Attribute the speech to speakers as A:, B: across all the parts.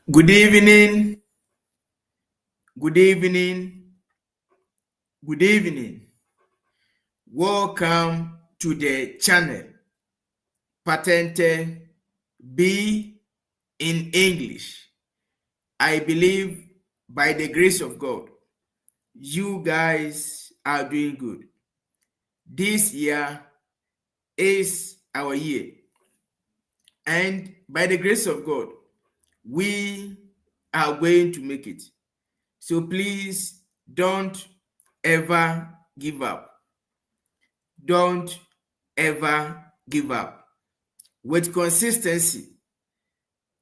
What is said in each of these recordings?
A: Good evening, good evening, good evening. Welcome to the channel Patente B in English. I believe by the grace of God, you guys are doing good. This year is our year, and by the grace of God, we are going to make it. So please don't ever give up. Don't ever give up. With consistency,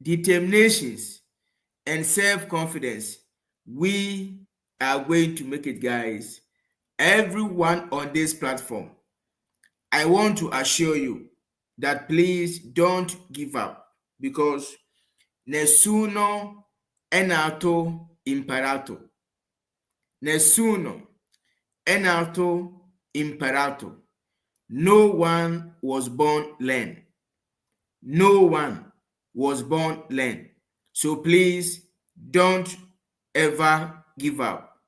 A: determinations, and self-confidence, we are going to make it, guys. Everyone on this platform, I want to assure you that please don't give up, because nessuno è nato imparato. Nessuno è nato imparato. No one was born learned. No one was born learned. So please don't ever give up.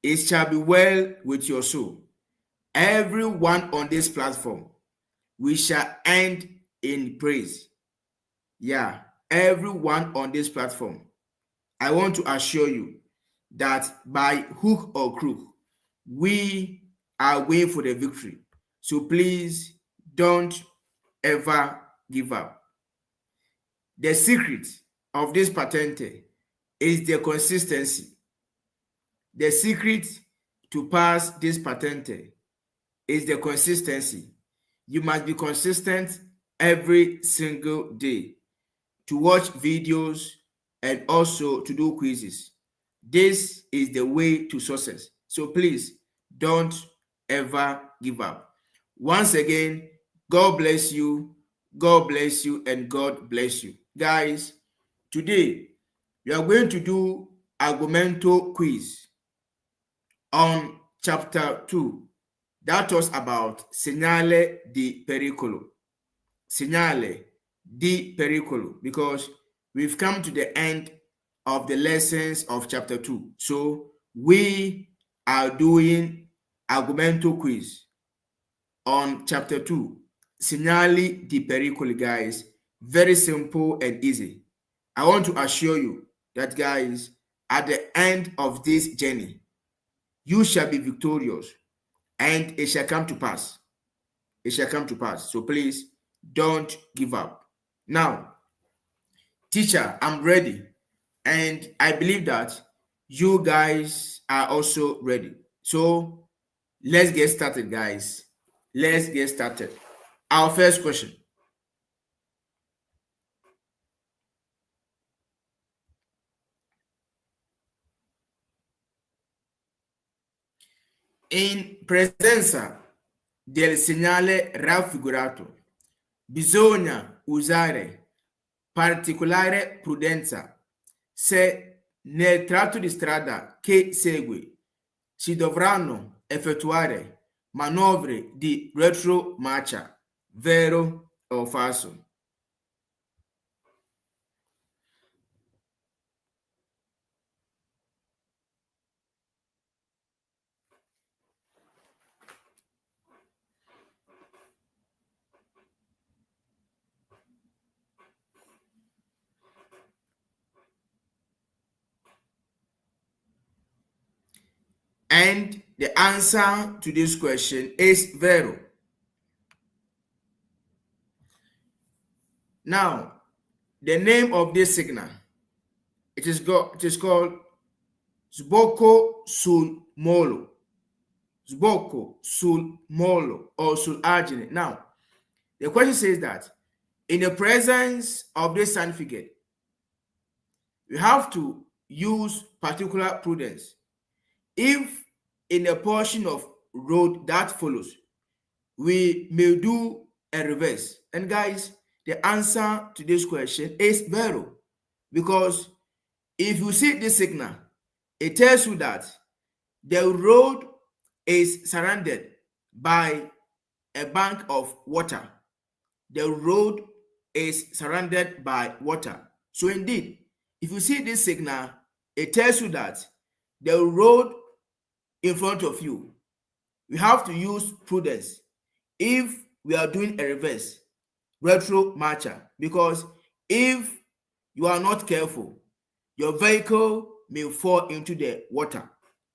A: It shall be well with your soul. Everyone on this platform, we shall end in praise. Yeah, everyone on this platform, I want to assure you that by hook or crook, we are going for the victory. So please don't ever give up. The secret of this patente is the consistency. The secret to pass this patente is the consistency. You must be consistent every single day to watch videos and also to do quizzes. This is the way to success. So please don't ever give up. Once again, God bless you, and God bless you. Guys, today we are going to do Argomento quiz on chapter 2. That was about segnali di pericolo. Segnali di pericolo, because we've come to the end of the lessons of chapter 2. So we are doing Argomento quiz on chapter 2. Segnali di pericoli, guys. Very simple and easy. I want to assure you that, guys, at the end of this journey, you shall be victorious and it shall come to pass. It shall come to pass. So please don't give up. Now, teacher, I'm ready. And I believe that you guys are also ready. So let's get started, guys. Let's get started. Our first question. In presenza del segnale raffigurato, bisogna usare particolare prudenza. Se nel tratto di strada che segue si dovranno effettuare manovre di retromarcia, vero o falso? And the answer to this question is vero. Now, the name of this signal, it is called sbocco sul molo. Sbocco sul molo or sul argine. Now, the question says that in the presence of this sign figure, you have to use particular prudence. If in a portion of road that follows, we may do a reverse. And guys, the answer to this question is vero, because if you see this signal, it tells you that the road is surrounded by a bank of water. The road is surrounded by water. So indeed, If you see this signal, it tells you that the road in front of you, we have to use prudence if we are doing a reverse retro matcher, because if you are not careful, your vehicle may fall into the water.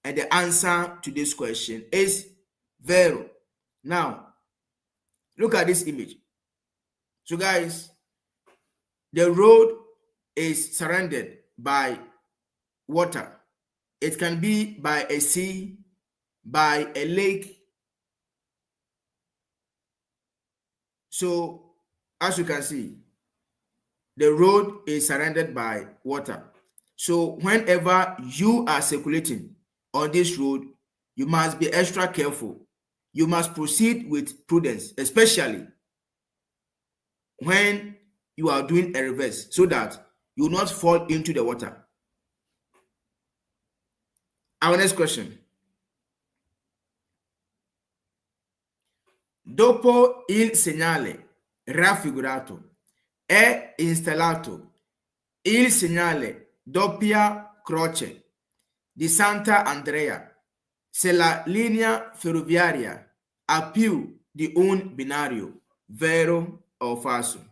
A: And the answer to this question is Vero. Now, look at this image. So, guys, the road is surrounded by water. It can be by a sea, by a lake. So, as you can see, the road is surrounded by water. So, whenever you are circulating on this road, you must be extra careful. You must proceed with prudence, especially when you are doing a reverse, so that you will not fall into the water. Our next question. Dopo il segnale raffigurato è installato il segnale doppia croce di Santa Andrea se la linea ferroviaria ha più di un binario, vero o falso?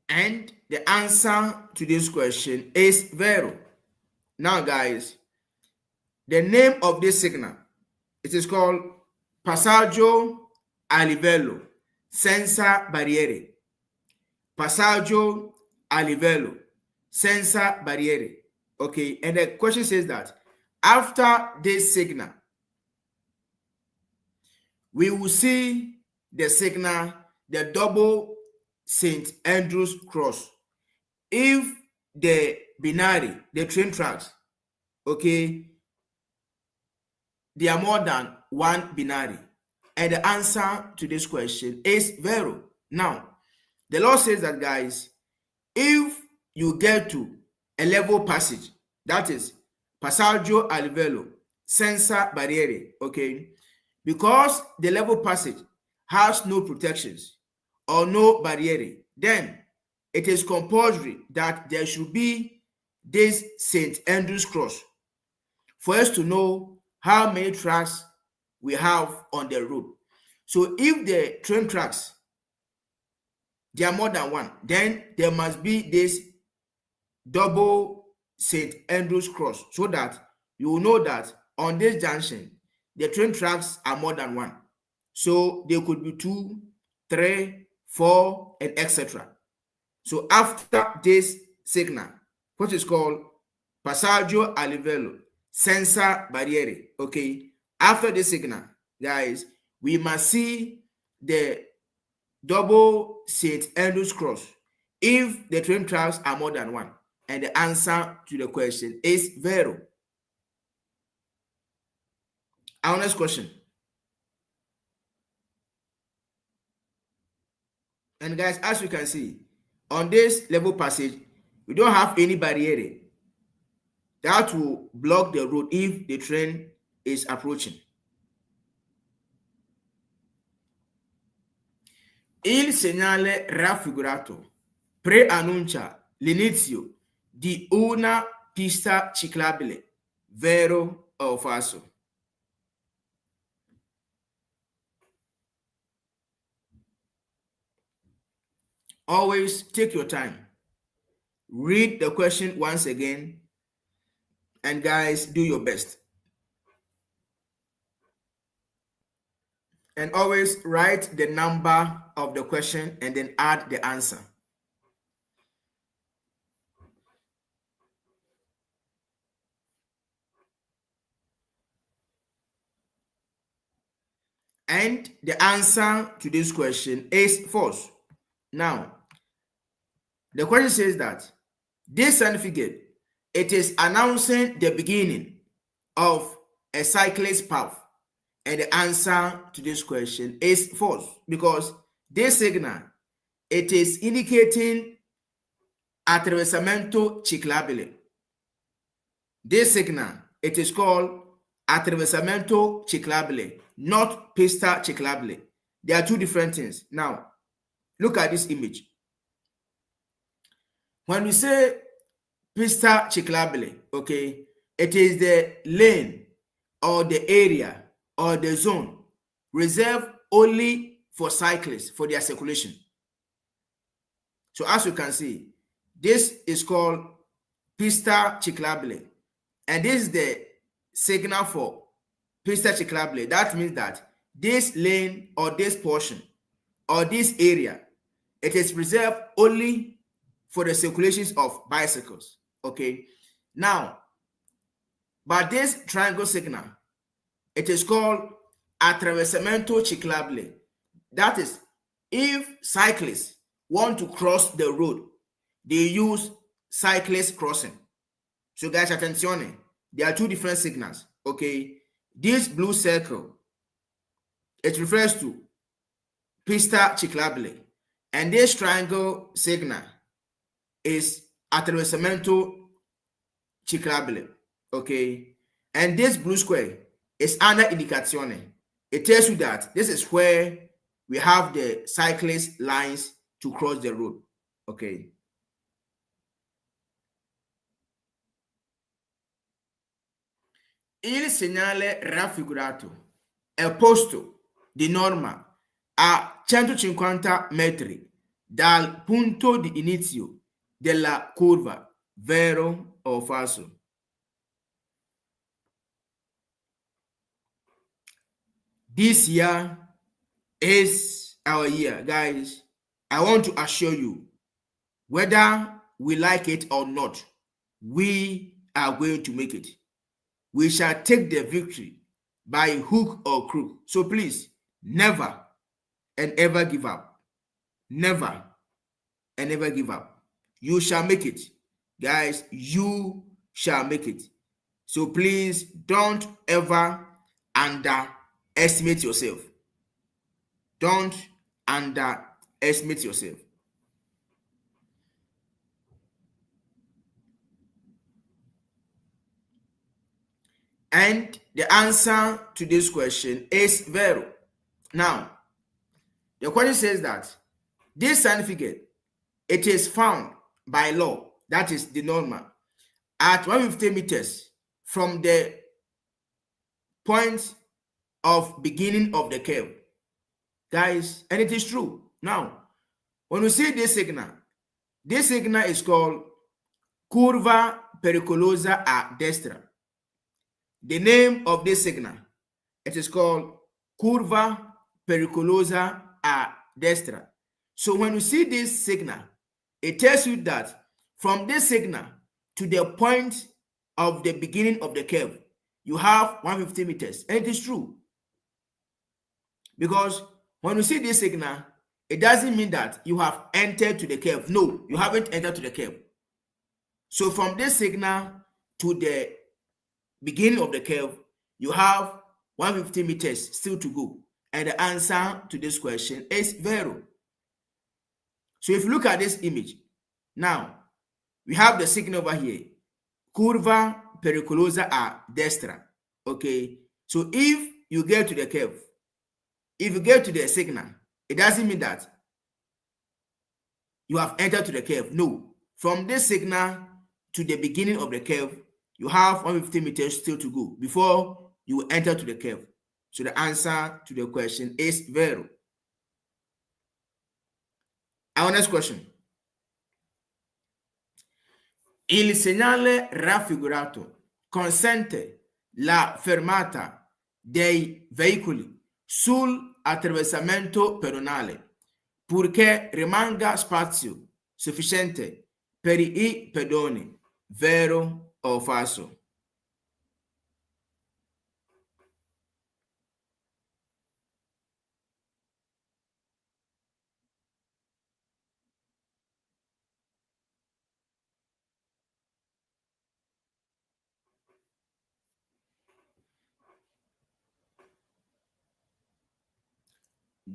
A: And the answer to this question is vero. Now, guys, the name of this signal, it is called passaggio a livello senza barriere. Passaggio a livello senza barriere. Okay, and the question says that after this signal, we will see the signal, the double St. Andrew's cross. If the binary, the train tracks, okay, they are more than one binary. And the answer to this question is vero. Now, the law says that, guys, if you get to a level passage, that is passaggio a livello senza barriere, okay, because the level passage has no protections or no barriere, then it is compulsory that there should be this St. Andrew's cross for us to know how many tracks we have on the road. So if the train tracks, there are more than one, then there must be this double St. Andrew's cross, so that you will know that on this junction, the train tracks are more than one. So there could be 2, 3, 4, and etc. So after this signal, what is called passaggio a livello senza barriere, okay, after this signal, guys, we must see the double St. Andrew's cross if the train tracks are more than one. And the answer to the question is vero. Our next question. And guys, as you can see, on this level passage, we don't have any barriere that will block the road if the train is approaching. Il segnale raffigurato preannuncia l'inizio di una pista ciclabile, vero o falso? Always take your time. Read the question once again, and guys, do your best. And always write the number of the question and then add the answer. And the answer to this question is false. Now, the question says that This certificate, it is announcing the beginning of a cyclist path. And the answer to this question is false, because this signal, it is indicating attraversamento ciclabile. This signal, it is called attraversamento ciclabile, not pista ciclabile. There are two different things. Now, look at this image. When we say pista ciclabile, okay, it is the lane or the area or the zone reserved only for cyclists for their circulation. So as you can see, this is called pista ciclabile, and this is the signal for pista ciclabile. That means that this lane or this portion or this area, it is reserved only for the circulations of bicycles. Okay, now, but this triangle signal, it is called attraversamento ciclabile. That is, if cyclists want to cross the road, they use cyclist crossing. So guys, attention, there are two different signals. Okay, this blue circle, it refers to pista ciclabile, and this triangle signal is attraversamento ciclabile. Okay, and this blue square is under indicazione. It tells you that this is where we have the cyclist lines to cross the road. Okay. Il segnale raffigurato è posto di norma a 150 metri dal punto di inizio della curva, vero o falso? This year is our year, guys. I want to assure you, whether we like it or not, we are going to make it. We shall take the victory by hook or crook. So please, never and ever give up. Never and ever give up. You shall make it. Guys, you shall make it. So please don't ever underestimate yourself. Don't underestimate yourself. And the answer to this question is vero. Now, the question says that this certificate, it is found by law, that is the normal, at 150 meters from the point of beginning of the curve. Guys, and it is true. Now, when you see this signal is called curva pericolosa a destra. The name of this signal, it is called curva pericolosa a destra. So when you see this signal, it tells you that from this signal to the point of the beginning of the curve, you have 150 meters. And it is true. Because when you see this signal, it doesn't mean that you have entered to the curve. No, you haven't entered to the curve. So from this signal to the beginning of the curve, you have 150 meters still to go. And the answer to this question is vero. So if you look at this image, now we have the signal over here, curva pericolosa a destra. Okay, so if you get to the curve, if you get to the signal, it doesn't mean that you have entered to the curve. No, from this signal to the beginning of the curve, you have 150 meters still to go before you enter to the curve. So the answer to the question is vero. Our next question. Il segnale raffigurato consente la fermata dei veicoli sull'attraversamento pedonale purché rimanga spazio sufficiente per i pedoni, vero o falso?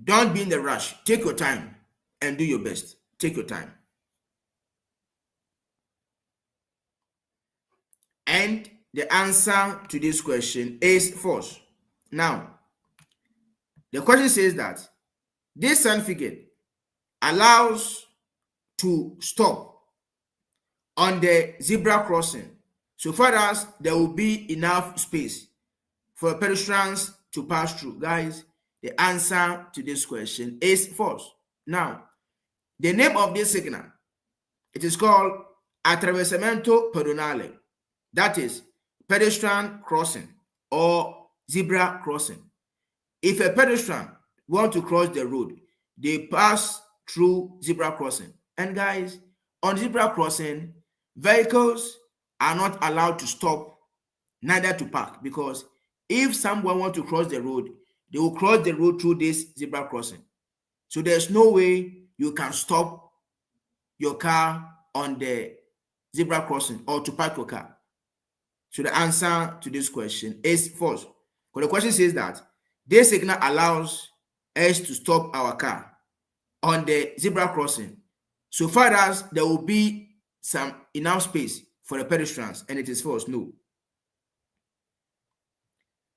A: Don't be in the rush. Take your time and do your best. Take your time. And the answer to this question is false. Now, the question says that this certificate allows to stop on the zebra crossing so far as there will be enough space for pedestrians to pass through. Guys, the answer to this question is false. Now, the name of this signal, it is called attraversamento pedonale. That is pedestrian crossing or zebra crossing. If a pedestrian want to cross the road, they pass through zebra crossing. And guys, on zebra crossing, vehicles are not allowed to stop, neither to park, because if someone want to cross the road, they will cross the road through this zebra crossing. So there's no way you can stop your car on the zebra crossing or to park your car. So the answer to this question is false. Because the question says that this signal allows us to stop our car on the zebra crossing so far as there will be some enough space for the pedestrians, and it is false. No.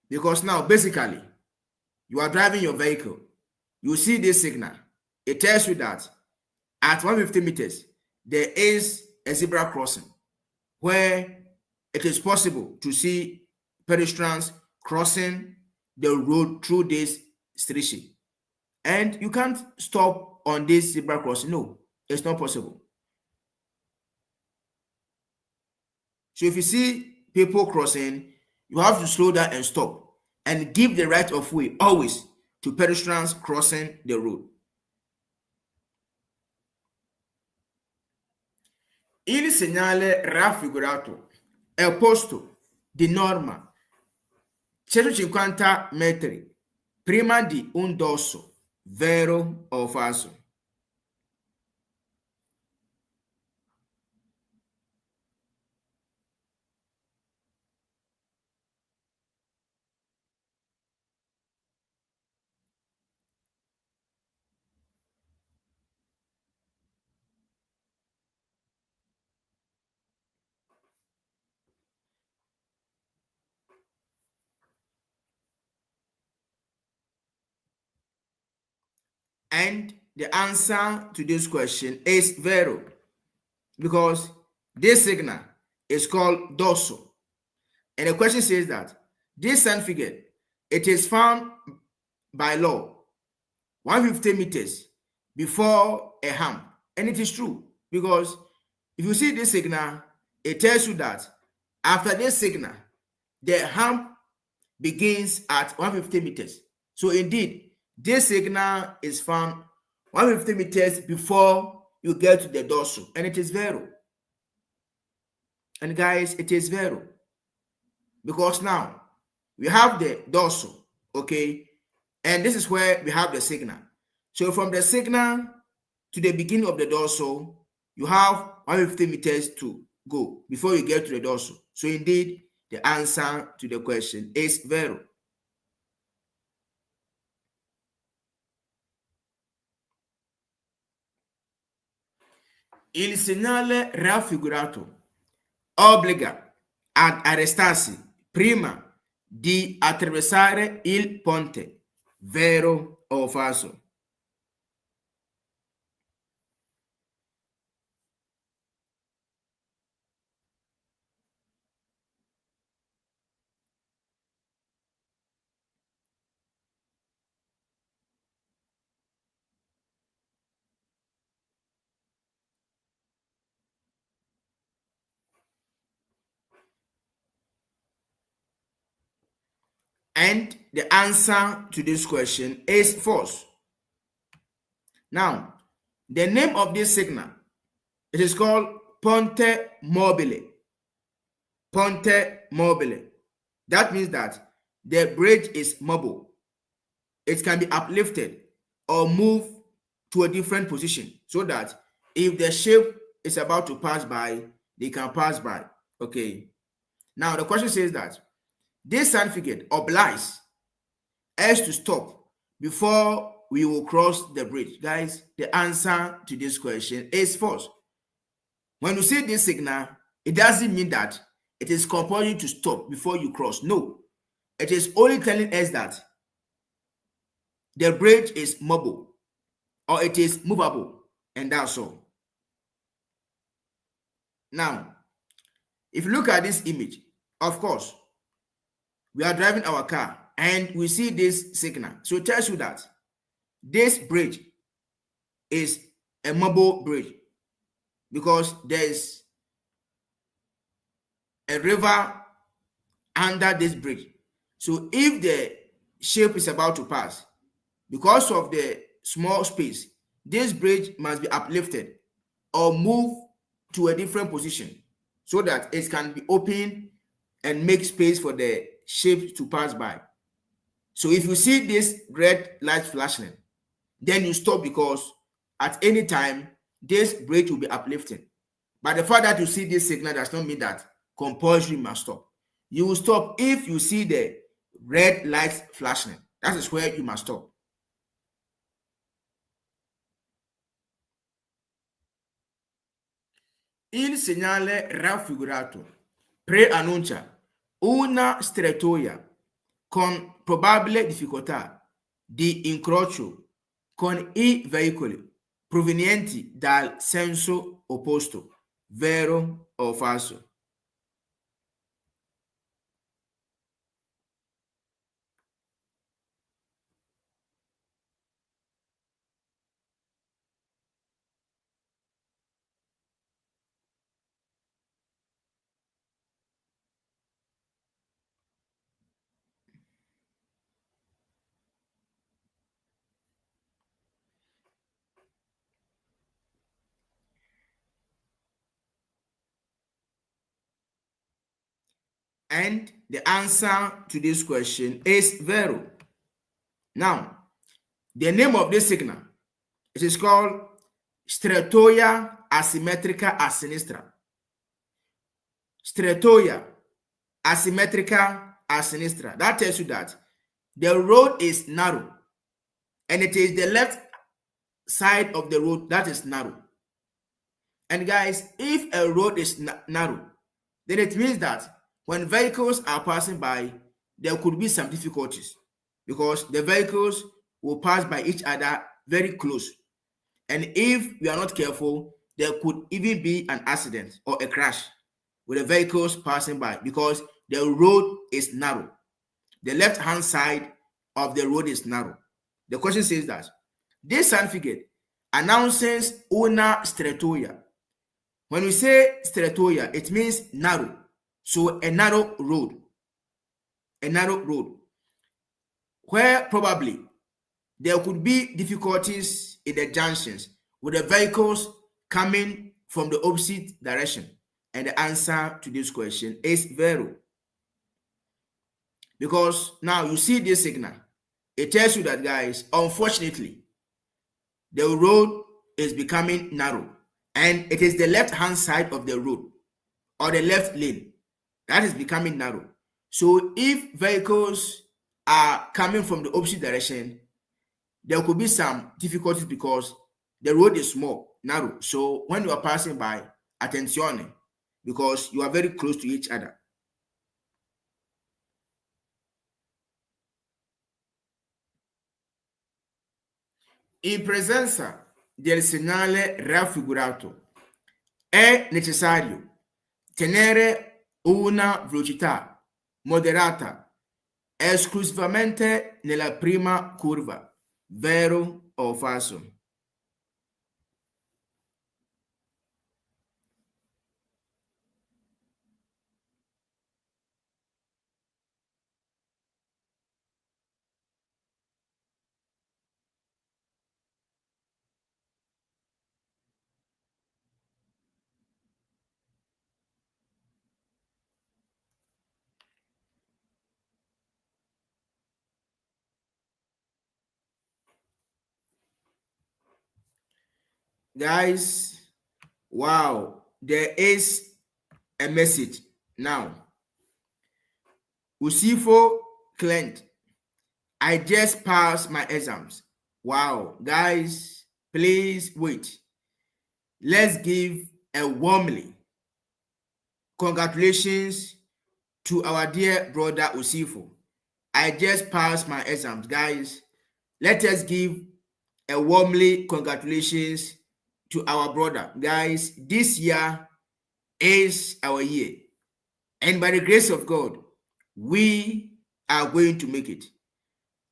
A: Because now, basically, you are driving your vehicle. You see this signal. It tells you that at 150 meters, there is a zebra crossing where it is possible to see pedestrians crossing the road through this station. And you can't stop on this zebra crossing. No, it's not possible. So if you see people crossing, you have to slow down and stop and give the right of way always to pedestrians crossing the road. Il segnale raffigurato è opposto di norma 150 metri prima di un dosso, vero o falso? And the answer to this question is vero, because this signal is called dosso. And the question says that this certificate, it is found by law 150 meters before a hump. And it is true, because if you see this signal, it tells you that after this signal, the hump begins at 150 meters. So indeed, this signal is found 150 meters before you get to the dorsal, and it is vero. And guys, it is vero, because now we have the dorsal, okay, and this is where we have the signal. So from the signal to the beginning of the dorsal, you have 150 meters to go before you get to the dorsal. So indeed, the answer to the question is vero. Il segnale raffigurato obbliga ad arrestarsi prima di attraversare il ponte, vero o falso? And the answer to this question is false. Now, the name of this signal, it is called Ponte Mobile. Ponte Mobile. That means that the bridge is mobile. It can be uplifted or moved to a different position so that if the ship is about to pass by, they can pass by. Okay. Now, the question says that this certificate obliges us to stop before we will cross the bridge. Guys, the answer to this question is false. When you see this signal, it doesn't mean that it is compulsory you to stop before you cross. No, it is only telling us that the bridge is mobile or it is movable, and that's all. Now, if you look at this image, of course, we are driving our car and we see this signal. So it tells you that this bridge is a mobile bridge because there is a river under this bridge. So if the ship is about to pass, because of the small space, this bridge must be uplifted or move to a different position so that it can be open and make space for the ship to pass by. So if you see this red light flashing, then you stop because at any time this bridge will be uplifting. But the fact that you see this signal does not mean that compulsory must stop. You will stop if you see the red light flashing. That is where you must stop. Il segnale raffigurato preannuncia una strettoia con probabile difficoltà di incrocio con i veicoli provenienti dal senso opposto, vero o falso? And the answer to this question is vero. Now, the name of this signal, it is called strettoia asimmetrica a sinistra. Strettoia asimmetrica a sinistra. That tells you that the road is narrow and it is the left side of the road that is narrow. And guys, if a road is narrow, then it means that when vehicles are passing by, there could be some difficulties because the vehicles will pass by each other very close. And if we are not careful, there could even be an accident or a crash with the vehicles passing by because the road is narrow. The left-hand side of the road is narrow. The question says that this certificate announces una strettoia. When we say strettoia, it means narrow. So a narrow road. A narrow road. Where probably there could be difficulties in the junctions with the vehicles coming from the opposite direction. And the answer to this question is vero. Because now you see this signal. It tells you that, guys, unfortunately, the road is becoming narrow. And it is the left-hand side of the road or the left lane that is becoming narrow. So if vehicles are coming from the opposite direction, there could be some difficulties because the road is small, narrow. So when you are passing by, attenzione, because you are very close to each other. In presenza del segnale raffigurato è necessario tenere una velocità moderata esclusivamente nella prima curva, vero o falso? Guys, wow, there is a message now. Usifo client, I just passed my exams. Wow, guys, please wait. Let's give a warmly congratulations to our dear brother Osifo. I just passed my exams, guys. Let us give a warmly congratulations to our brother. Guys, this year is our year. And by the grace of God, we are going to make it.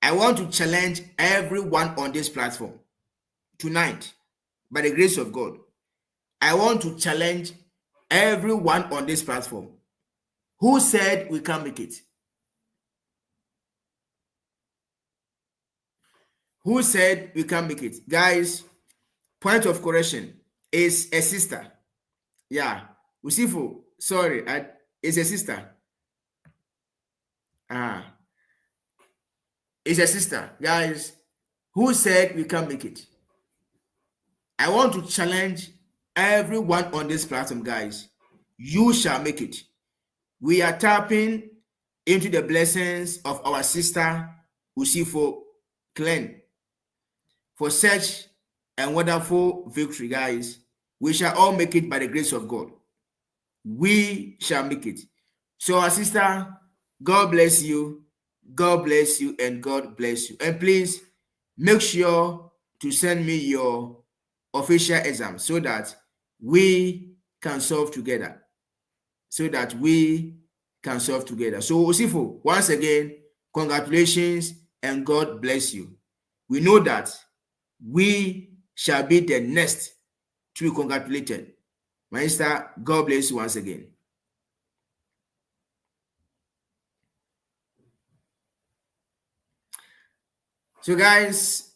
A: I want to challenge everyone on this platform tonight, by the grace of God. I want to challenge everyone on this platform who said we can't make it. Who said we can't make it? Guys, point of correction is a sister. Yeah, Usifo, sorry, it's a sister. It's a sister. Guys, who said we can't make it? I want to challenge everyone on this platform, guys. You shall make it. We are tapping into the blessings of our sister Usifo Clan for such a wonderful victory, guys. We shall all make it by the grace of God. We shall make it. So, our sister, God bless you. God bless you and God bless you. And please make sure to send me your official exam so that we can solve together. So, Osifo, once again, congratulations and God bless you. We know that we shall be the next to be congratulated. My sister, God bless you once again. So, guys,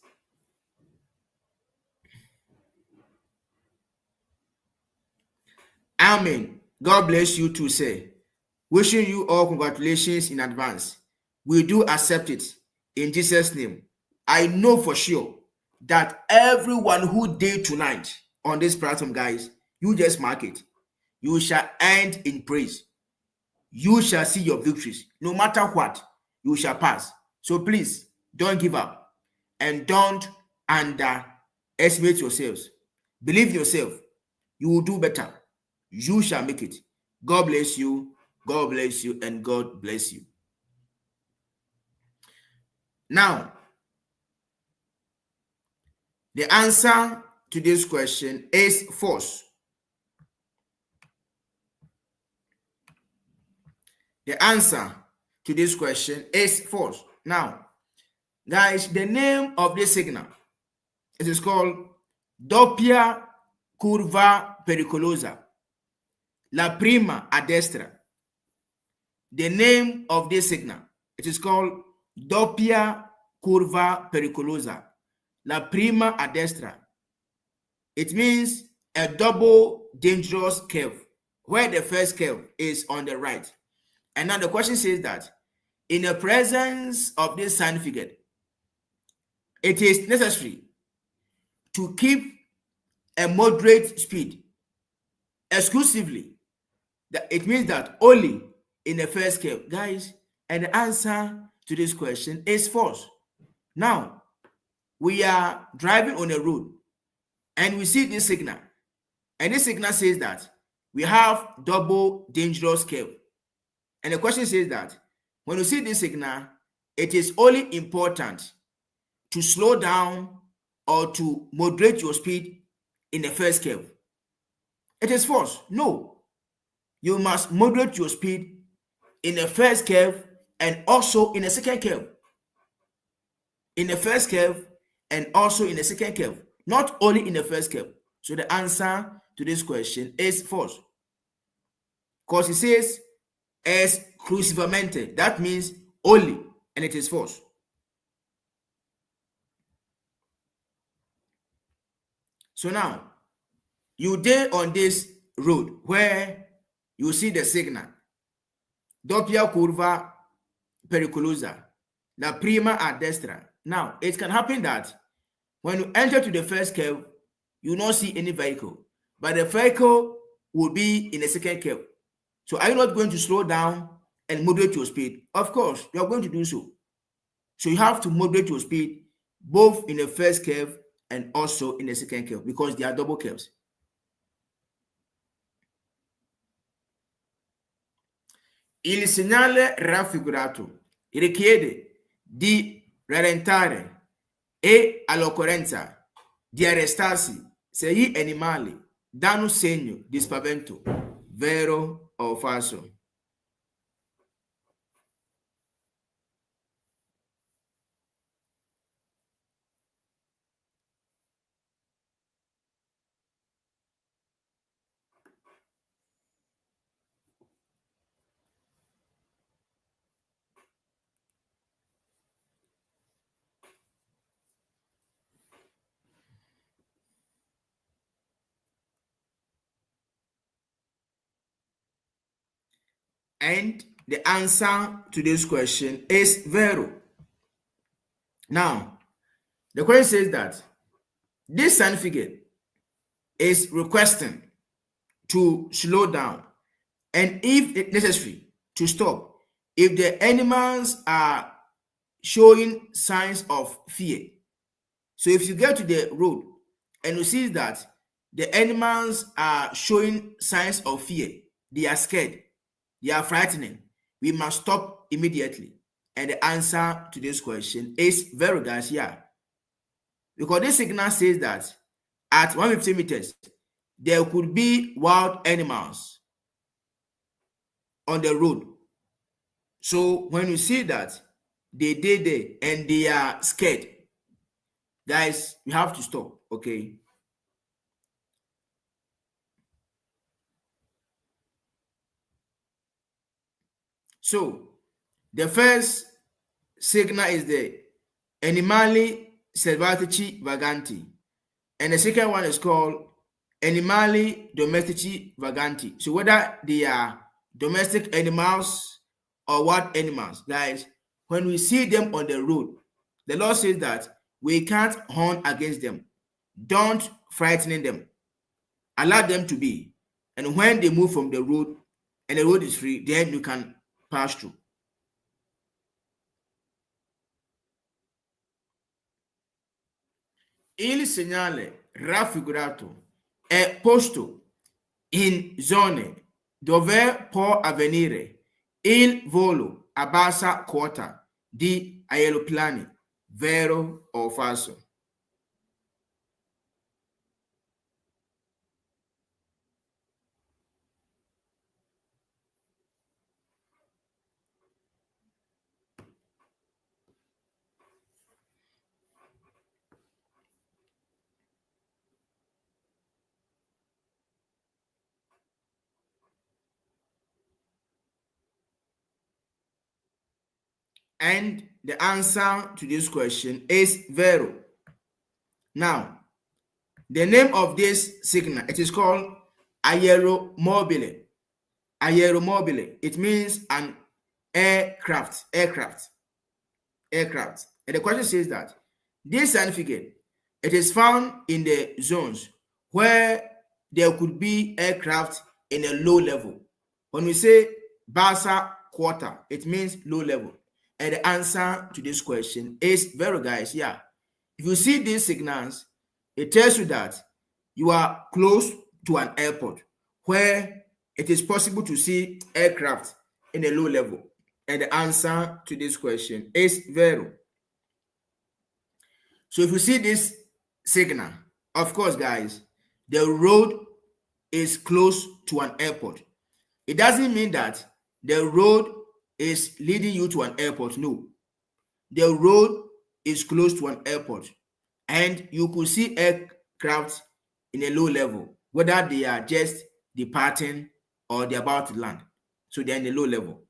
A: amen. God bless you too, sir. Wishing you all congratulations in advance. We do accept it in Jesus' name. I know for sure that everyone who did tonight on this platform, guys, you just mark it. You shall end in praise. You shall see your victories. No matter what, you shall pass. So please, don't give up and don't underestimate yourselves. Believe yourself. You will do better. You shall make it. God bless you. God bless you and God bless you. Now, the answer to this question is false. The answer to this question is false. Now, guys, the name of this signal, it is called doppia curva pericolosa, la prima a destra. The name of this signal, it is called doppia curva pericolosa, la prima a destra. It means a double dangerous curve, where the first curve is on the right. And now the question says that in the presence of this sign figure, it is necessary to keep a moderate speed exclusively. It means that only in the first curve, guys. And the answer to this question is false. Now, we are driving on a road and we see this signal. And this signal says that we have double dangerous curve. And the question says that when you see this signal, it is only important to slow down or to moderate your speed in the first curve. It is false. No. You must moderate your speed in the first curve and also in the second curve. In the first curve and also in the second curve. Not only in the first curve. So the answer to this question is false. Because it says exclusivamente. That means only, and it is false. So now, you dey on this road where you see the signal, doppia curva pericolosa, la prima a destra. Now, it can happen that when you enter to the first curve, you will not see any vehicle, but the vehicle will be in the second curve. So are you not going to slow down and moderate your speed? Of course, you are going to do so. So you have to moderate your speed both in the first curve and also in the second curve because they are double curves. Il segnale raffigurato richiede di rallentare e all'occorrenza di arrestarsi se gli animali danno segno di spavento, vero o falso. And the answer to this question is vero. Now, the question says that this certificate is requesting to slow down and if necessary to stop if the animals are showing signs of fear. So if you get to the road and you see that the animals are showing signs of fear, they are scared, they are frightening, we must stop immediately. And the answer to this question is very guys, yeah. Because this signal says that at 150 meters, there could be wild animals on the road. So when you see that they did there and they are scared, guys, you have to stop, okay? So the first signal is the animali selvatici vaganti, and the second one is called animali domestici vaganti. So whether they are domestic animals or what animals, guys, when we see them on the road, the law says that we can't horn against them. Don't frighten them. Allow them to be. And when they move from the road and the road is free, then you can pass through. Il segnale raffigurato è posto in zone dove può avvenire il volo a bassa quota di aeroplani, vero o falso? And the answer to this question is vero. Now, the name of this signal, it is called aeromobile. Aeromobile, it means an aircraft. And the question says that this certificate, it is found in the zones where there could be aircraft in a low level. When we say Basa quarter, it means low level. And the answer to this question is very guys, yeah. If you see these signals, it tells you that you are close to an airport where it is possible to see aircraft in a low level. And the answer to this question is vero. So if you see this signal, of course, guys, the road is close to an airport. It doesn't mean that the road is leading you to an airport. No, the road is close to an airport, and you could see aircraft in a low level, whether they are just departing or they're about to land. So they're in a low level.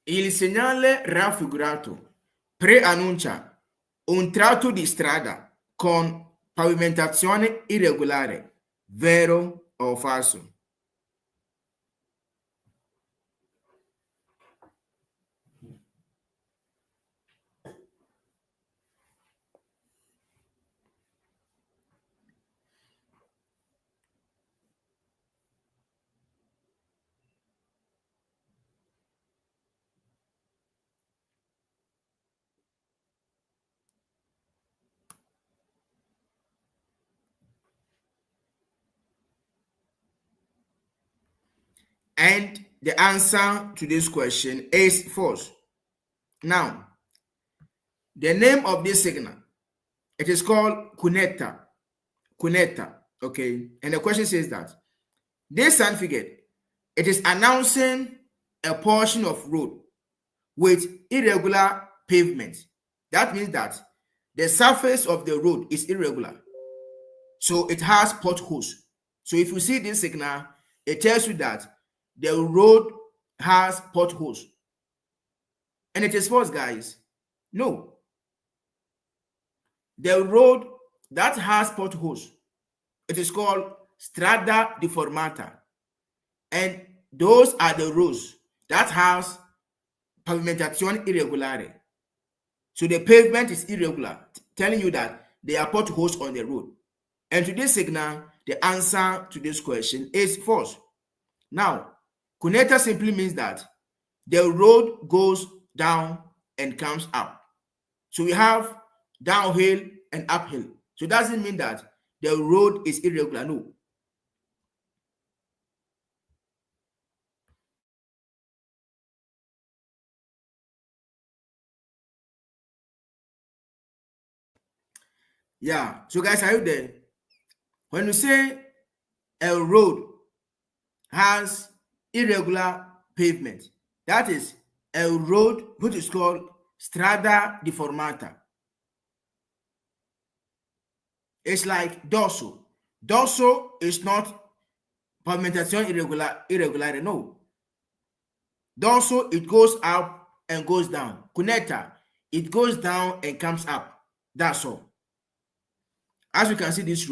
A: Il segnale raffigurato preannuncia un tratto di strada con pavimentazione irregolare, vero o falso? And the answer to this question is false. Now, the name of this signal, it is called connector. Connector, okay? And the question says that this sign figure, it is announcing a portion of road with irregular pavement. That means that the surface of the road is irregular. So it has potholes. So if you see this signal, it tells you that the road has potholes. And it is false, guys. No. The road that has potholes, it is called strada deformata. And those are the roads that has pavimentazione irregolare. So the pavement is irregular, telling you that there are potholes on the road. And to this signal, the answer to this question is false. Now, connector simply means that the road goes down and comes up. So we have downhill and uphill. So it doesn't mean that the road is irregular. No. Yeah. So guys, are you there? When we say a road has irregular pavement, that is a road which is called strada deformata. It's like dorso. Dorso is not pavimentazione irregolare. No. Dorso, it goes up and goes down. Connector, it goes down and comes up. That's all. As you can see, this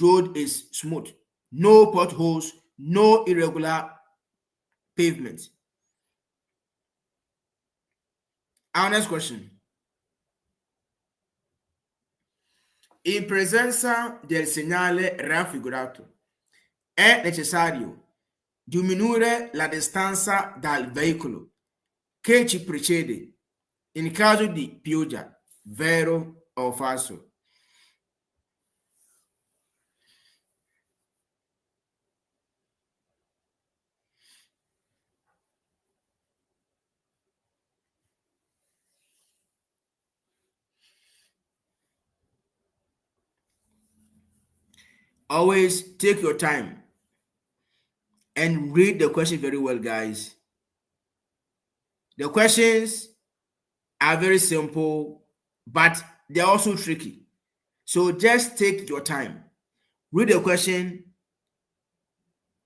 A: road is smooth. No potholes, no irregular pavement. Our next question. In presenza del segnale raffigurato, è necessario diminuire la distanza dal veicolo che ci precede in caso di pioggia, vero o falso? Always take your time and read the question very well, guys. The questions are very simple, but they're also tricky. So just take your time. Read the question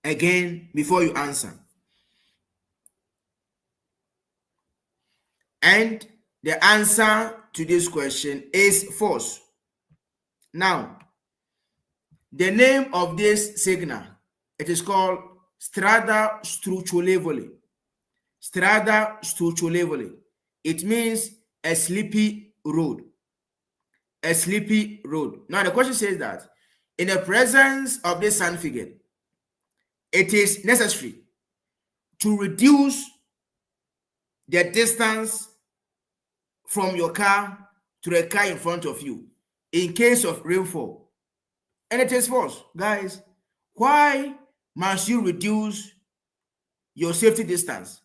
A: again before you answer. And the answer to this question is false. Now, the name of this signal, it is called strada structurevole. Strada structurevole. It means a sleepy road. A sleepy road. Now, the question says that in the presence of this sign figure, it is necessary to reduce the distance from your car to the car in front of you in case of rainfall. And it is false. Guys, why must you reduce your safety distance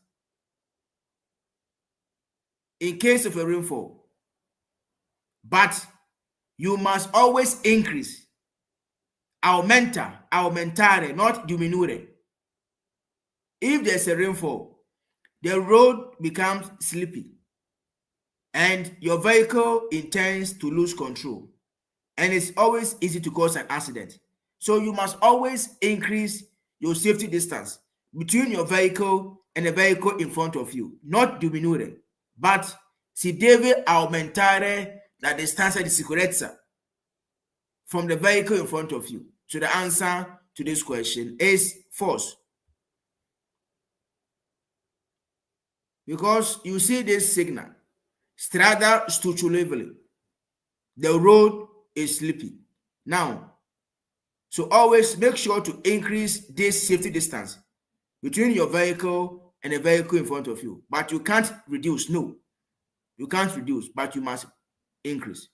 A: in case of a rainfall? But you must always increase. Aumentare, not diminuire. If there's a rainfall, the road becomes sleepy and your vehicle intends to lose control. And it's always easy to cause an accident. So you must always increase your safety distance between your vehicle and the vehicle in front of you, not diminuire, but si deve aumentare la distanza di sicurezza from the vehicle in front of you. So the answer to this question is false. Because you see this signal, strada structurevole, the road is sleepy. Now, so always make sure to increase this safety distance between your vehicle and the vehicle in front of you. But you can't reduce. No, you can't reduce, but you must increase.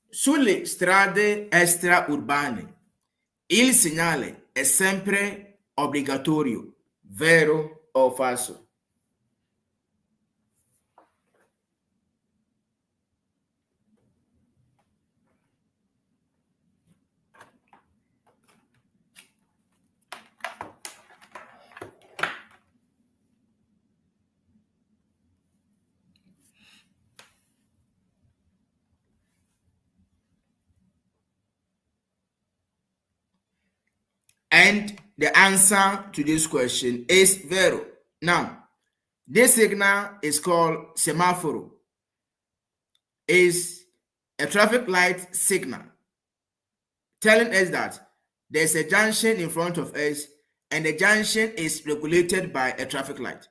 A: Sulle strade extraurbane il segnale è sempre obbligatorio, vero o falso? And the answer to this question is vero. Now, this signal is called semaphore. Is a traffic light signal telling us that there's a junction in front of us and the junction is regulated by a traffic light.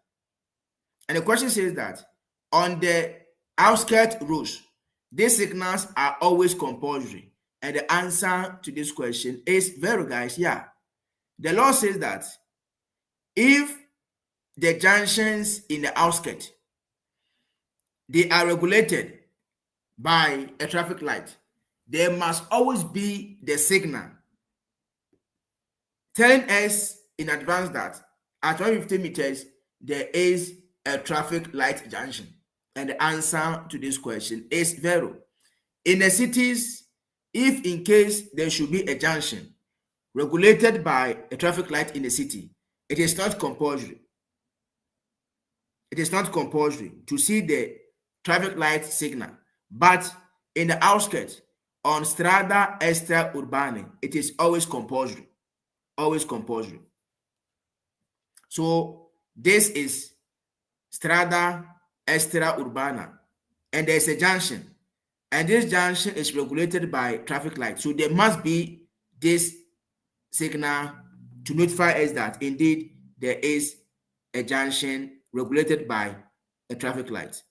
A: And the question says that on the outskirts roads, these signals are always compulsory. And the answer to this question is vero, guys. Yeah. The law says that if the junctions in the outskirts, they are regulated by a traffic light, there must always be the signal telling us in advance that at 150 meters there is a traffic light junction. And the answer to this question is vero. In the cities, if in case there should be a junction regulated by a traffic light in the city, it is not compulsory. It is not compulsory to see the traffic light signal. But in the outskirts, on strada extraurbane, it is always compulsory. Always compulsory. So this is strada extraurbana, and there's a junction, and this junction is regulated by traffic light. So there must be this signal to notify us that indeed there is a junction regulated by a traffic light.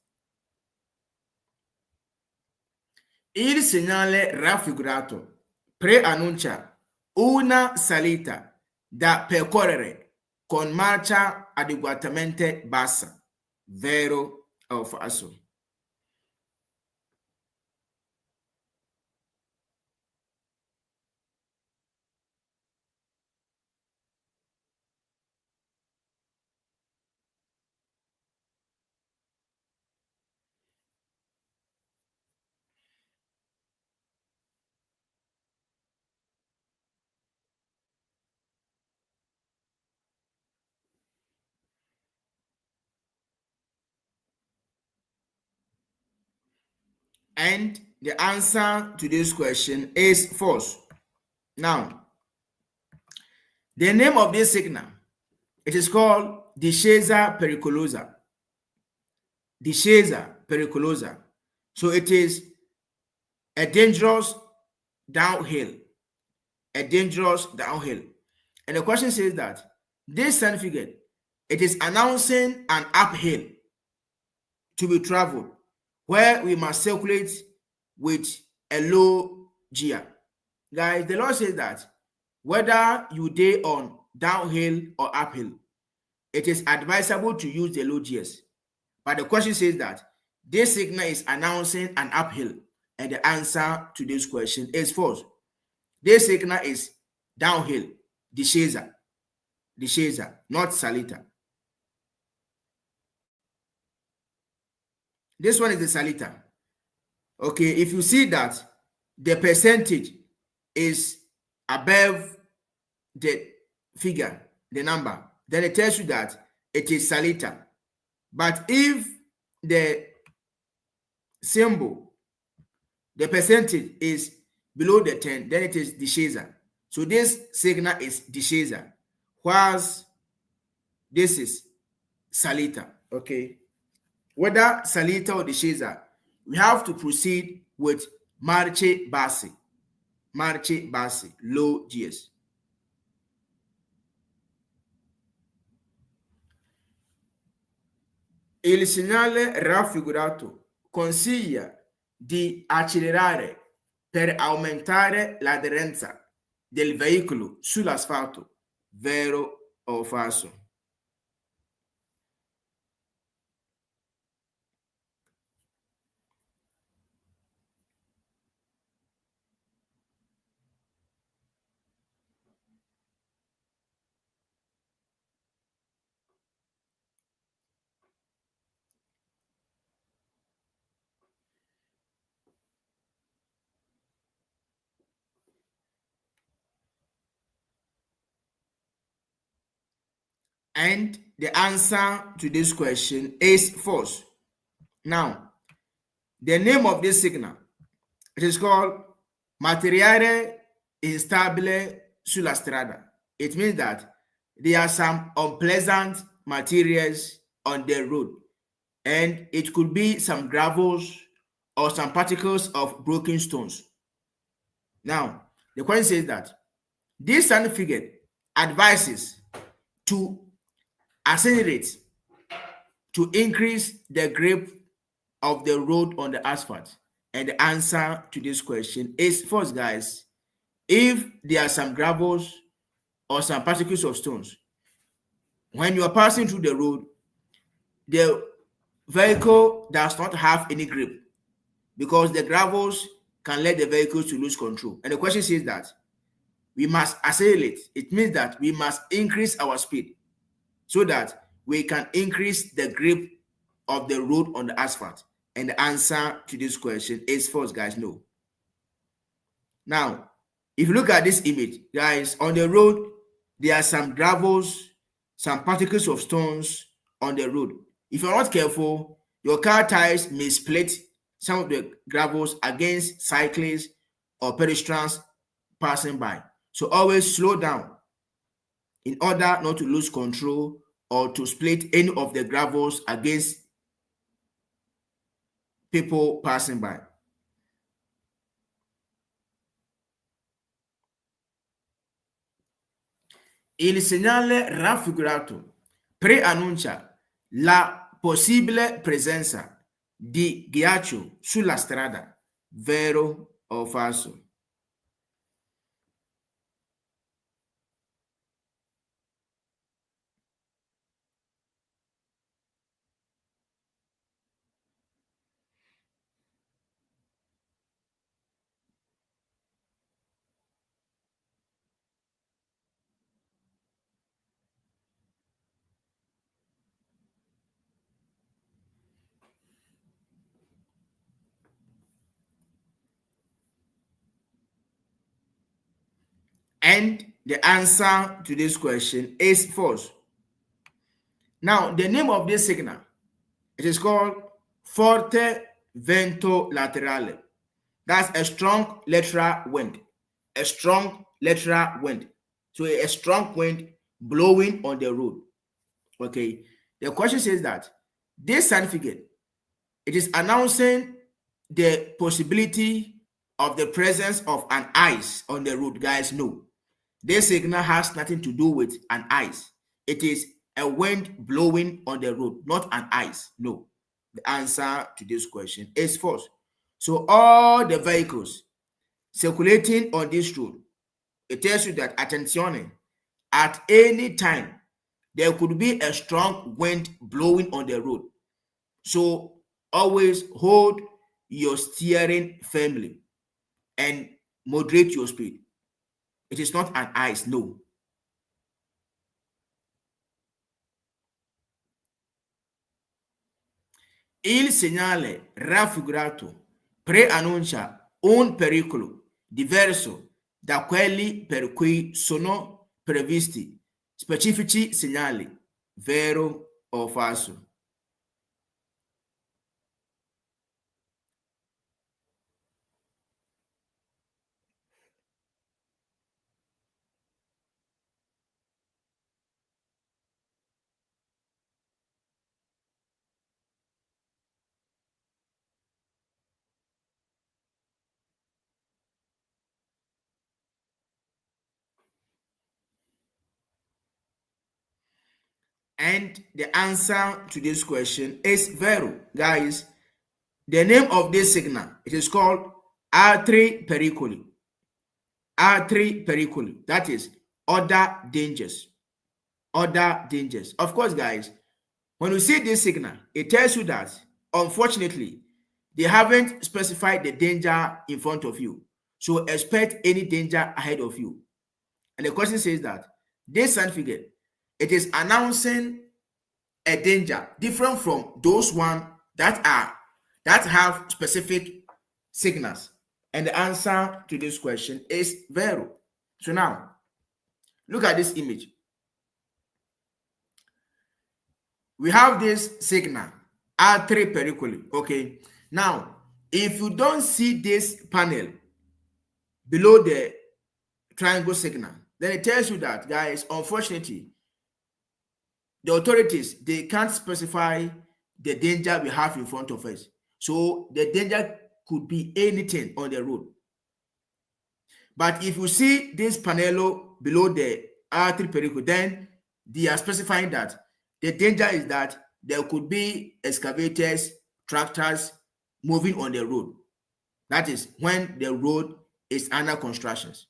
A: Il segnale raffigurato preannuncia una salita da percorrere con marcia adeguatamente bassa, vero o falso? And the answer to this question is false. Now, the name of this signal, it is called discesa pericolosa. Discesa pericolosa. So it is a dangerous downhill. A dangerous downhill. And the question says that this certificate, it is announcing an uphill to be traveled where we must circulate with a low gear. Guys, the law says that whether you dey on downhill or uphill, it is advisable to use the low gears. But the question says that this signal is announcing an uphill, and the answer to this question is false. This signal is downhill, discesa, not salita. This one is the salita. Okay, if you see that the percentage is above the figure, the number, then it tells you that it is salita. But if the symbol, the percentage is below the 10, then it is discesa. So this signal is discesa, whilst this is salita. Okay, whether salita or discesa, we have to proceed with marce basse, low Gs. Il segnale raffigurato consiglia di accelerare per aumentare l'aderenza del veicolo sull'asfalto, vero o falso? And the answer to this question is false. Now, the name of this signal, it is called materiale instabile sulla strada. It means that there are some unpleasant materials on the road, and it could be some gravels or some particles of broken stones. Now, the question says that this certificate advises to accelerate to increase the grip of the road on the asphalt. And the answer to this question is false, guys. If there are some gravels or some particles of stones, when you are passing through the road, the vehicle does not have any grip because the gravels can let the vehicle to lose control. And the question says that we must accelerate. It means that we must increase our speed so that we can increase the grip of the road on the asphalt. And the answer to this question is false, guys. No. Now, if you look at this image, guys, on the road, there are some gravels, some particles of stones on the road. If you're not careful, your car tires may split some of the gravels against cyclists or pedestrians passing by. So always slow down in order not to lose control or to split any of the gravels against people passing by. Il segnale raffigurato preannuncia la possibile presenza di ghiaccio sulla strada, vero o falso? And the answer to this question is false. Now, the name of this signal, it is called forte vento laterale. That's a strong lateral wind. A strong lateral wind. So a strong wind blowing on the road. Okay. The question says that this certificate, it is announcing the possibility of the presence of an ice on the road. Guys, no. This signal has nothing to do with an ice. It is a wind blowing on the road, not an ice. No. The answer to this question is false. So all the vehicles circulating on this road, it tells you that, attention, at any time, there could be a strong wind blowing on the road. So always hold your steering firmly and moderate your speed. It is not an ice, no. Il segnale raffigurato preannuncia un pericolo diverso da quelli per cui sono previsti specifici segnali, vero o falso? And the answer to this question is vero. Guys, the name of this signal, it is called altri pericoli. Altri pericoli. That is other dangers. Other dangers. Of course, guys, when you see this signal, it tells you that, unfortunately, they haven't specified the danger in front of you. So expect any danger ahead of you. And the question says that this certificate, it is announcing a danger different from those one that have specific signals. And the answer to this question is vero. So now, look at this image. we have this signal, R3 pericoli. Okay. Now, if you don't see this panel below the triangle signal, then it tells you that, guys, unfortunately, the authorities, they can't specify the danger we have in front of us. So the danger could be anything on the road. But if you see this panel below the R3 pericol, then they are specifying that the danger is that there could be excavators, tractors moving on the road. That is when the road is under constructions.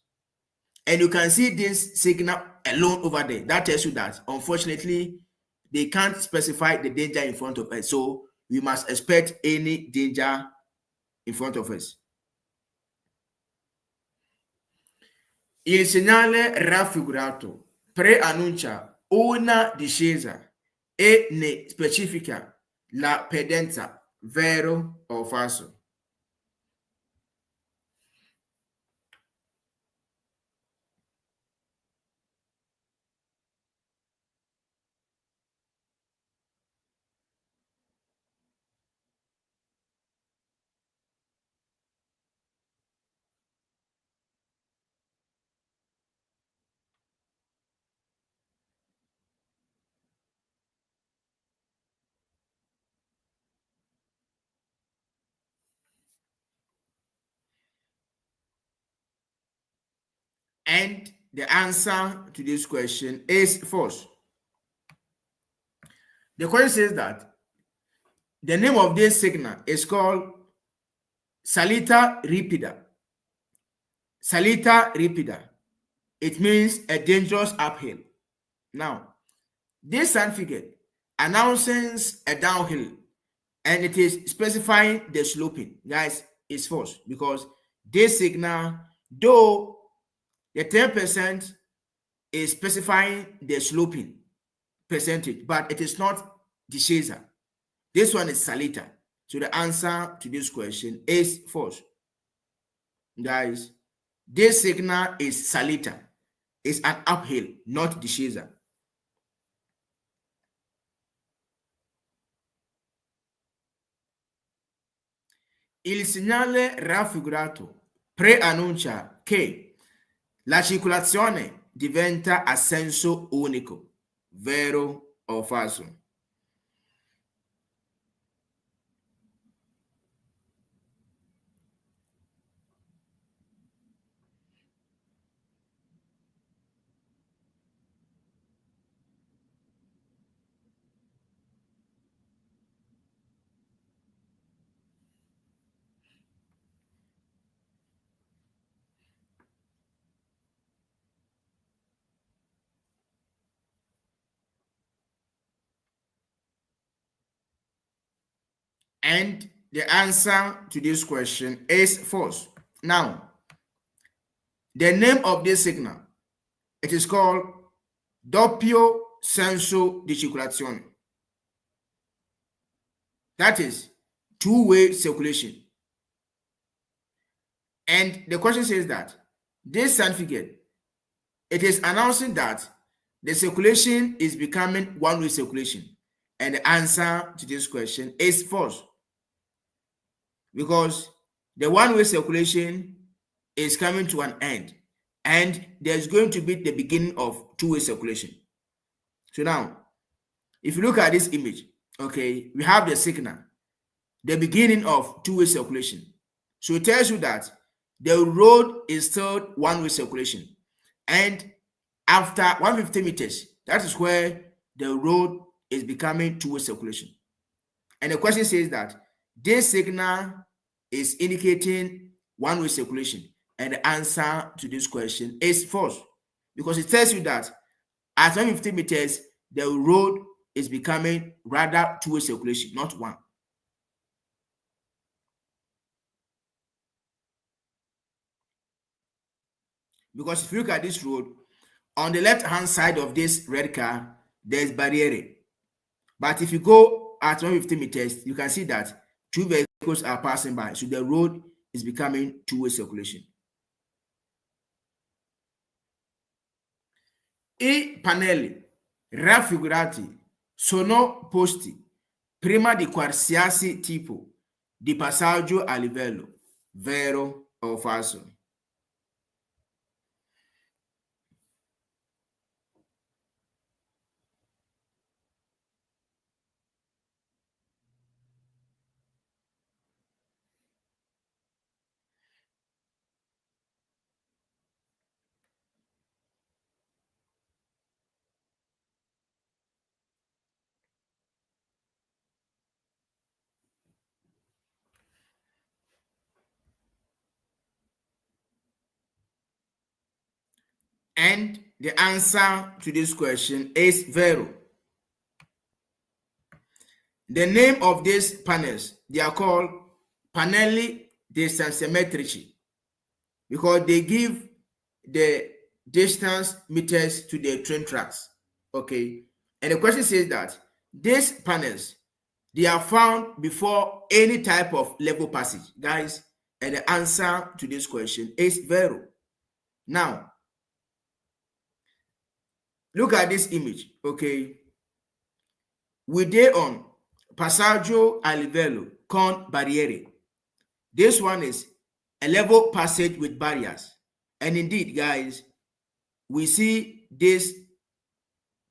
A: And you can see this signal alone over there. That tells you that, unfortunately, they can't specify the danger in front of us. So we must expect any danger in front of us. Il segnale raffigurato preannuncia una discesa e ne specifica la pendenza, vero o falso. And the answer to this question is false. The question says that the name of this signal is called salita ripida. Salita ripida. It means a dangerous uphill. Now, this certificate announces a downhill and it is specifying the sloping. Guys, it's false because this signal, though the 10% is specifying the sloping percentage, but it is not the chaser. This one is salita. So the answer to this question is false. Guys, this signal is salita. It's an uphill, not the chaser. Il segnale raffigurato preannuncia che la circolazione diventa a senso unico, vero o falso? And the answer to this question is false. Now, the name of this signal, it is called doppio senso di circolazione. That is two-way circulation. And the question says that this certificate, it is announcing that the circulation is becoming one-way circulation. And the answer to this question is false. Because the one-way circulation is coming to an end. And there's going to be the beginning of two-way circulation. So now, if you look at this image, okay, we have the signal, the beginning of two-way circulation. So it tells you that the road is still one-way circulation. And after 150 meters, that is where the road is becoming two-way circulation. And the question says that this signal is indicating one-way circulation. And the answer to this question is false. Because it tells you that at 150 meters, the road is becoming rather two-way circulation, not one. Because if you look at this road, on the left-hand side of this red car, there's barriere. But if you go at 150 meters, you can see that two vehicles are passing by. So the road is becoming two-way circulation. I pannelli raffigurati sono posti prima di qualsiasi tipo di passaggio a livello, vero o falso? And the answer to this question is vero. The name of these panels, they are called pannelli di stanziometrici because they give the distance meters to the train tracks. Okay. And the question says that these panels, they are found before any type of level passage, guys. And the answer to this question is vero. Now, look at this image, okay? We dey on passaggio a livello con barriere. This one is a level passage with barriers. And indeed, guys, we see these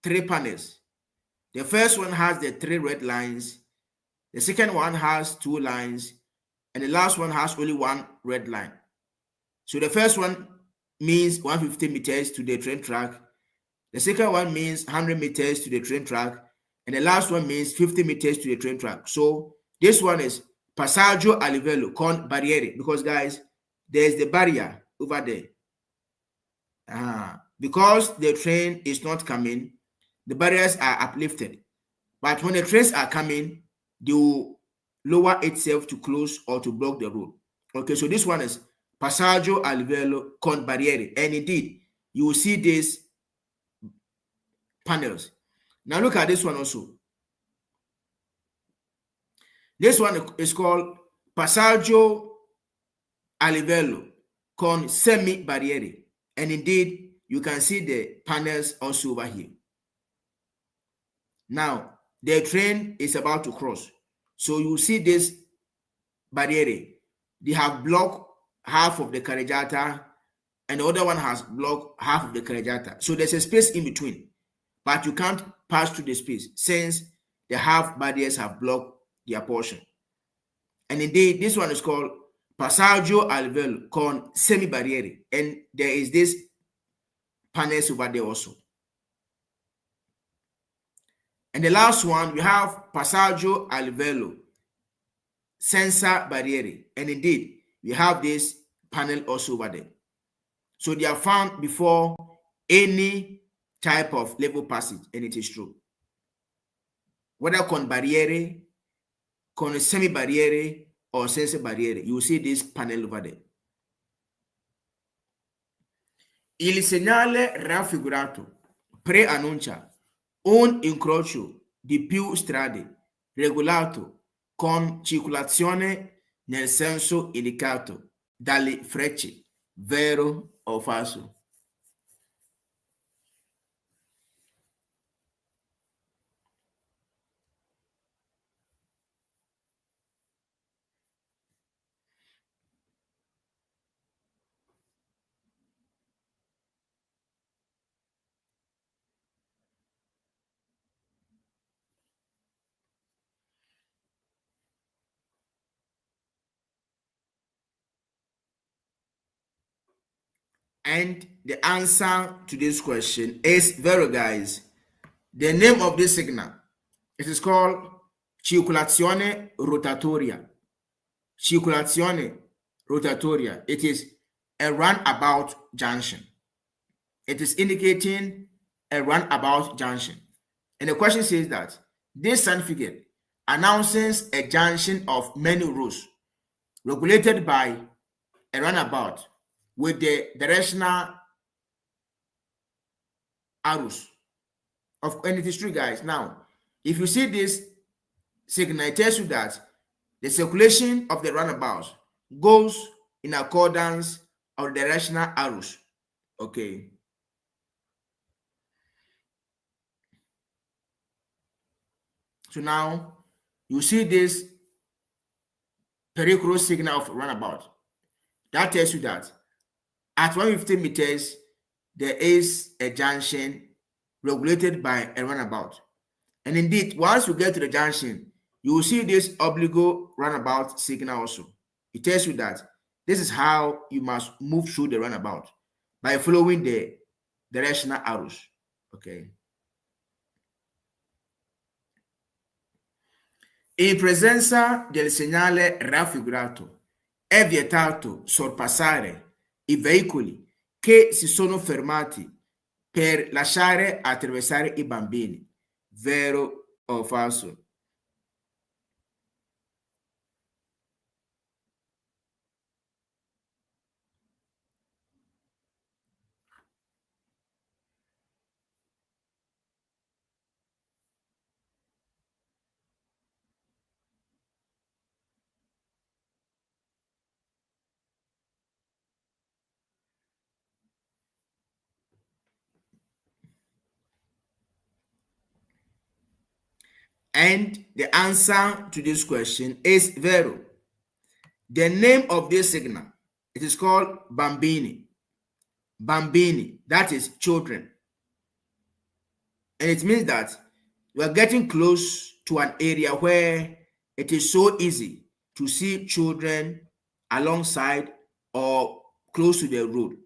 A: three panels. The first one has the three red lines. The second one has two lines. And the last one has only one red line. So the first one means 150 meters to the train track. The second one means 100 meters to the train track. And the last one means 50 meters to the train track. So this one is passaggio a livello con barriere because, guys, there's the barrier over there. Because the train is not coming, the barriers are uplifted. But when the trains are coming, they will lower itself to close or to block the road. Okay, so this one is passaggio a livello con barriere. And indeed, you will see these panels. Now look at this one also. This one is called passaggio a livello con semi barriere. And indeed, you can see the panels also over here. Now, the train is about to cross. So you see this barriere. They have blocked half of the carreggiata and the other one has blocked half of the carreggiata. So there's a space in between, but you can't pass through the space since the half barriers have blocked their portion. And indeed, this one is called passaggio a livello con semi barriere. And there is this panels over there also. And the last one, we have passaggio a livello senza barriere. And indeed, we have this panel also over there. So they are found before any type of level passage, and it is true. Whether con barriere, con semi barriere, or senza barriere, you will see this panel over there. Il segnale raffigurato preannuncia un incrocio di più strade regolato con circolazione nel senso indicato dalle frecce, vero o falso? And the answer to this question is vero, guys. The name of this signal, it is called circolazione rotatoria. Circolazione rotatoria. It is a runabout junction. It is indicating a runabout junction. And the question says that this certificate announces a junction of many roads regulated by a runabout with the directional arrows. And it is true, guys. Now, if you see this signal, it tells you that the circulation of the runabout goes in accordance of the directional arrows. Okay. So now you see this pericoli signal of runabout. That tells you that at 150 meters, there is a junction regulated by a runabout. And indeed, once you get to the junction, you will see this obligo runabout signal also. It tells you that this is how you must move through the runabout by following the directional arrows. Okay. In presenza del segnale raffigurato è vietato sorpassare i veicoli che si sono fermati per lasciare attraversare i bambini. Vero o falso? And the answer to this question is vero. The name of this signal, it is called bambini. Bambini, that is children. And it means that you are getting close to an area where it is so easy to see children alongside or close to the road.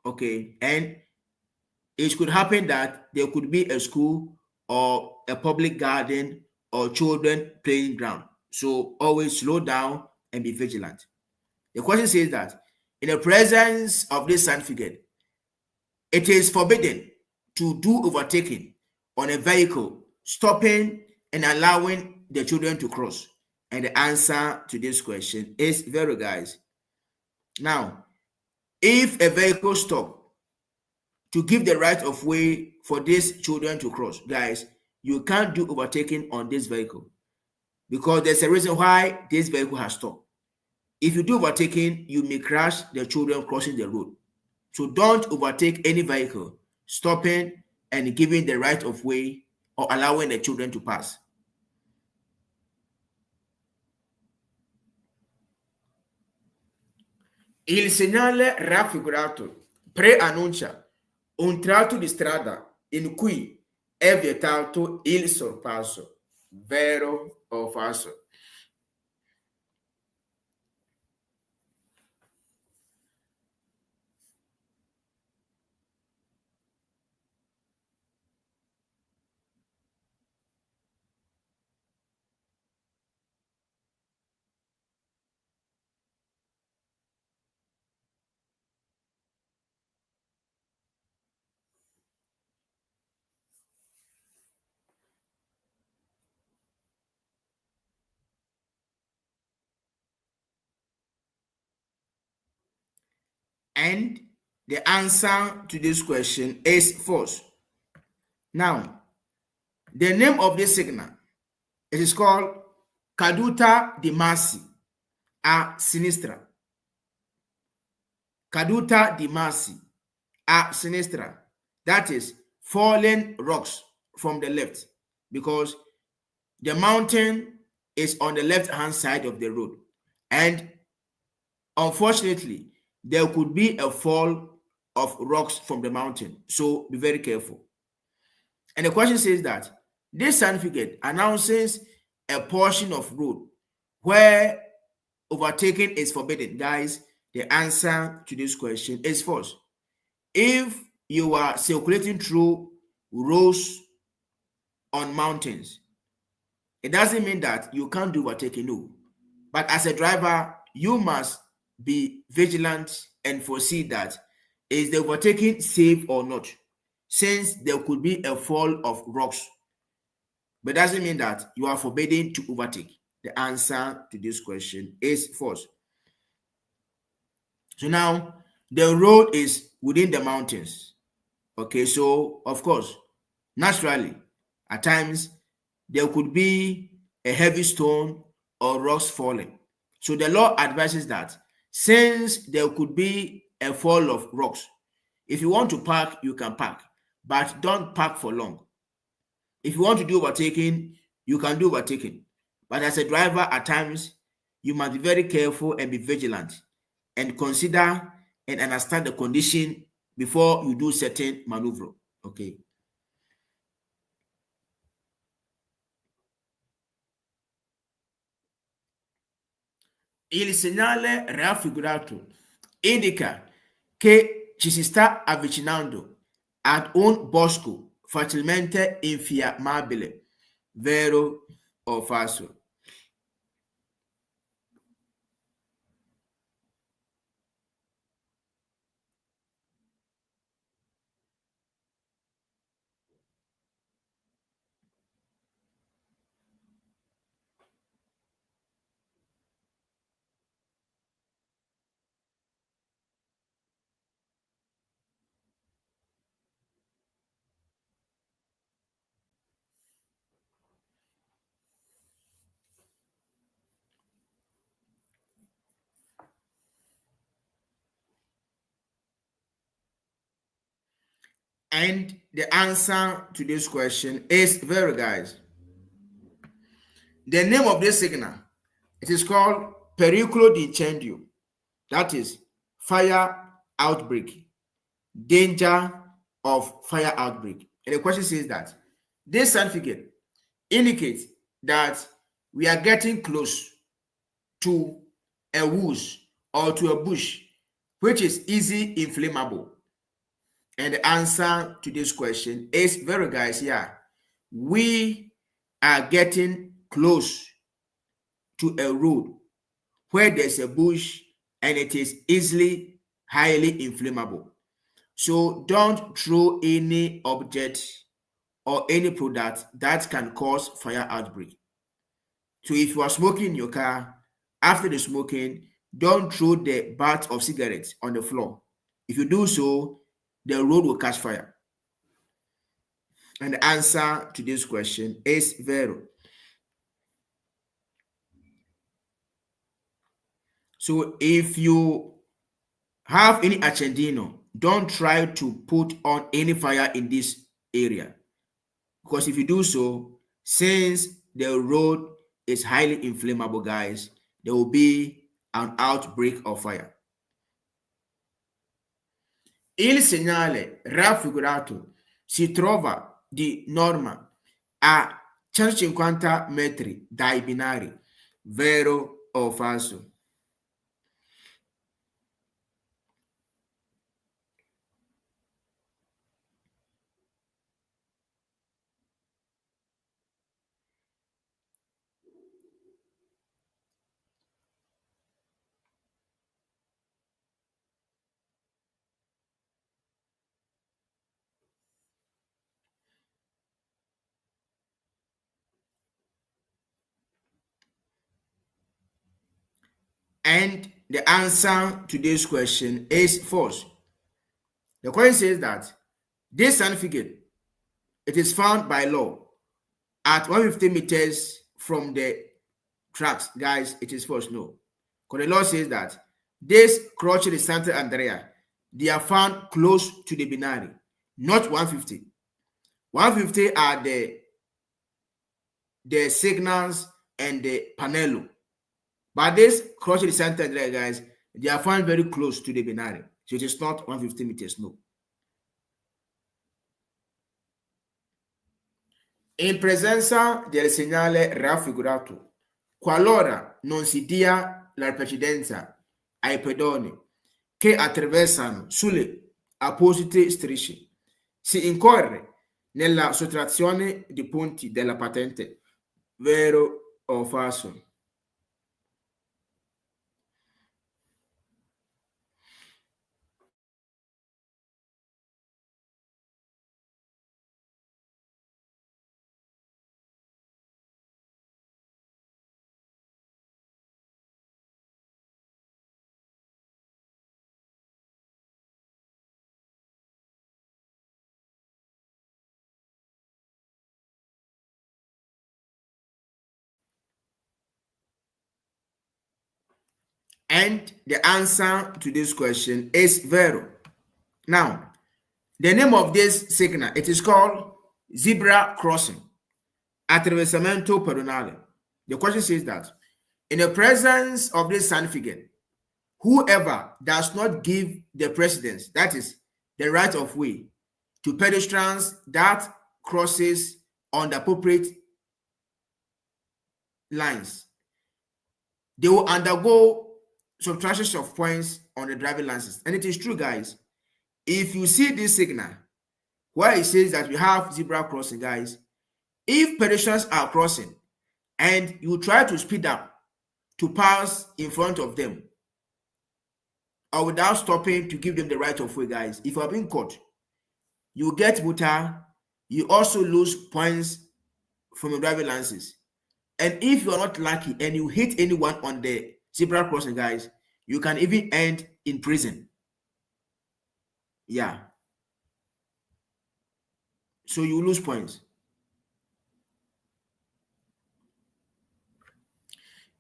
A: Okay. And it could happen that there could be a school or a public garden or children playing ground. So always slow down and be vigilant. The question says that in the presence of this certificate, it is forbidden to do overtaking on a vehicle, stopping and allowing the children to cross. And the answer to this question is vero, guys. Now, if a vehicle stop to give the right of way for these children to cross, guys, you can't do overtaking on this vehicle because there's a reason why this vehicle has stopped. If you do overtaking, you may crash the children crossing the road. So don't overtake any vehicle, stopping and giving the right of way or allowing the children to pass. Il segnale raffigurato preannuncia un tratto di strada in cui è vietato il sorpasso. Vero o falso? And the answer to this question is false. Now, the name of this signal, it is called caduta di massi a sinistra. Caduta di massi a sinistra. That is fallen rocks from the left, because the mountain is on the left hand side of the road, and unfortunately there could be a fall of rocks from the mountain, so be very careful. And the question says that this certificate announces a portion of road where overtaking is forbidden. Guys, the answer to this question is false. If you are circulating through roads on mountains, it doesn't mean that you can't do overtaking, no. But as a driver, you must be vigilant and foresee that is the overtaking safe or not, since there could be a fall of rocks. But doesn't mean that you are forbidden to overtake. The answer to this question is false. So now the road is within the mountains. Okay, so of course, naturally, at times there could be a heavy stone or rocks falling. So the law advises that since there could be a fall of rocks, if you want to park, you can park, but don't park for long. If you want to do overtaking, you can do overtaking. But as a driver, at times, you must be very careful and be vigilant and consider and understand the condition before you do certain maneuver. Okay. Il segnale raffigurato indica che ci si sta avvicinando ad un bosco facilmente infiammabile, vero o falso? And the answer to this question is very, guys. The name of this signal, it is called pericolo di incendio. That is fire outbreak, danger of fire outbreak. And the question says that this certificate indicates that we are getting close to a woods or to a bush which is easy inflammable. And the answer to this question is very, guys, yeah. We are getting close to a road where there's a bush and it is easily highly inflammable. So don't throw any object or any product that can cause fire outbreak. So if you are smoking in your car, after the smoking, don't throw the butt of cigarettes on the floor. If you do so, the road will catch fire. And the answer to this question is vero. So if you have any accendino, don't try to put on any fire in this area. Because if you do so, since the road is highly inflammable, guys, there will be an outbreak of fire. Il segnale raffigurato si trova di norma a 150 metri dai binari, vero o falso? And the answer to this question is false. The question says that this certificate, it is found by law at 150 meters from the tracks. Guys, it is false. No. Because the law says that this Croce di Santa Andrea, they are found close to the binary, not 150. 150 are the signals and the panello. But this Croce di Santa Andrea, guys, they are found very close to the binary. So it is not 150 meters, no. In presenza del segnale raffigurato, qualora non si dia la precedenza ai pedoni che attraversano sulle apposite strisce, si incorre nella sottrazione di punti della patente, vero o falso? And the answer to this question is vero. Now, the name of this signal, it is called zebra crossing. attraversamento pedonale. The question says that in the presence of this significant, whoever does not give the precedence, that is the right of way, to pedestrians that crosses on the appropriate lines, they will undergo subtractions of points on the driving license. And it is true, guys. If you see this signal where it says that we have zebra crossing, guys, if pedestrians are crossing and you try to speed up to pass in front of them or without stopping to give them the right of way, guys, if you are being caught, you get multa, you also lose points from your driving license. And if you are not lucky and you hit anyone on the zebra crossing, guys, you can even end in prison. Yeah. So you lose points.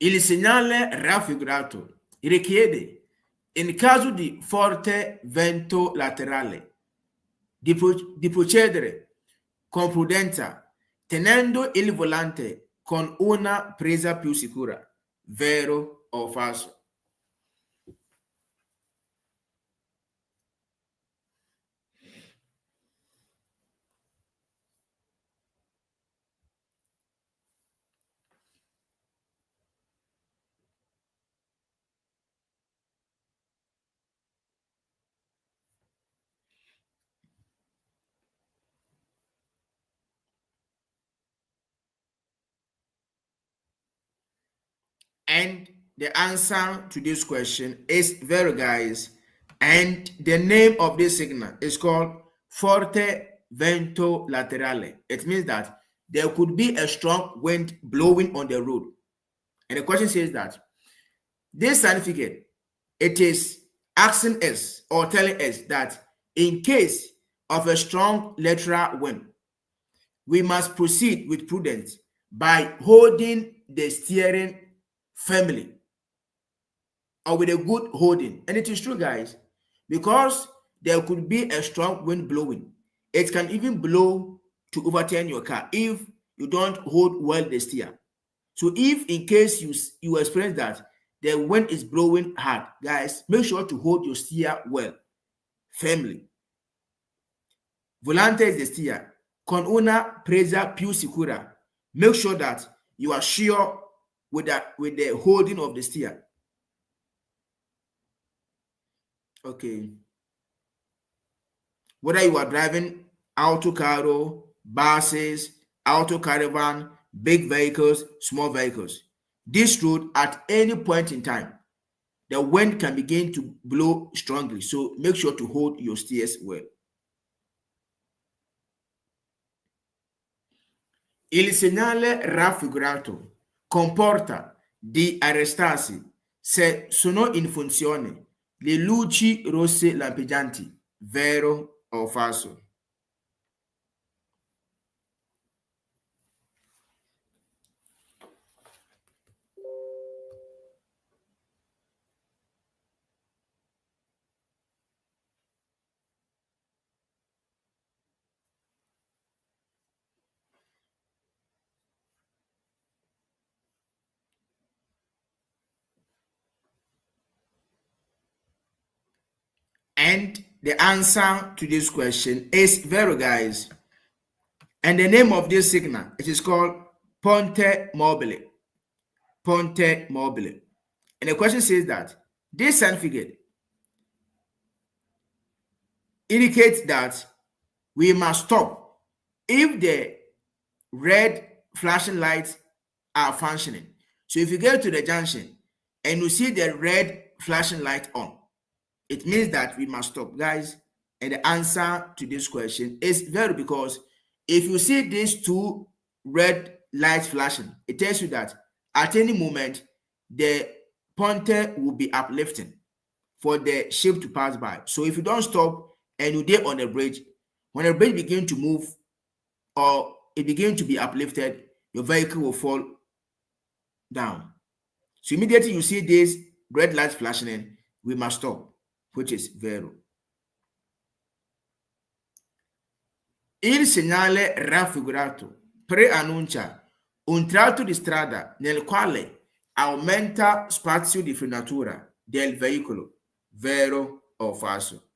A: Il segnale raffigurato richiede, in caso di forte vento laterale, di procedere con prudenza, tenendo il volante con una presa più sicura. Vero o falso? And the answer to this question is vero, guys. And the name of this signal is called forte vento laterale. It means that there could be a strong wind blowing on the road. And the question says that this certificate, it is asking us or telling us that in case of a strong lateral wind, we must proceed with prudence by holding the steering firmly or with a good holding. And it is true, guys, because there could be a strong wind blowing. It can even blow to overturn your car if you don't hold well the steer. So if in case you experience that the wind is blowing hard, guys, make sure to hold your steer well, firmly. Volante is the steer. Con una presa più sicura. Make sure that you are sure with the holding of the steer. Okay. Whether you are driving autocarro, buses, auto caravan, big vehicles, small vehicles, this road at any point in time, the wind can begin to blow strongly. So make sure to hold your steers well. Il segnale raffigurato comporta di arrestarsi se sono in funzione le luci rosse lampeggianti. Vero o falso? And the answer to this question is vero, guys. And the name of this signal, it is called Ponte Mobile. Ponte Mobile. And the question says that this certificate indicates that we must stop if the red flashing lights are functioning. So if you get to the junction and you see the red flashing light on, it means that we must stop, guys. And the answer to this question is vero, because if you see these two red lights flashing, it tells you that at any moment the ponte will be uplifting for the ship to pass by. So if you don't stop and you get on the bridge, when the bridge begins to move or it begins to be uplifted, your vehicle will fall down. So immediately you see this red light flashing, we must stop, which is vero. Il segnale raffigurato preannuncia Un tratto di strada nel quale aumenta spazio di frenatura del veicolo, vero o falso?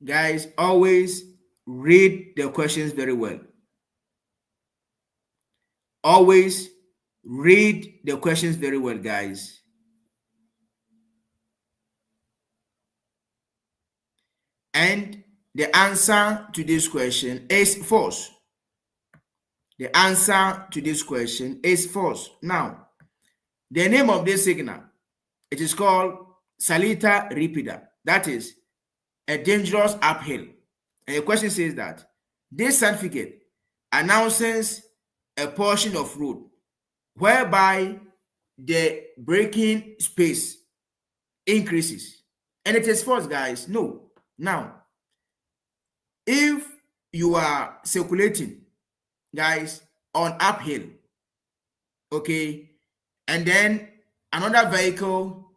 A: Guys, always read the questions very well. Always read the questions very well, guys. And the answer to this question is false. The answer to this question is false. Now, the name of this signal, it is called Salita ripida. That is a dangerous uphill. And the question says that this certificate announces a portion of road whereby the braking space increases. And it is false, guys. No. Now, if you are circulating, guys, on uphill, okay, and then another vehicle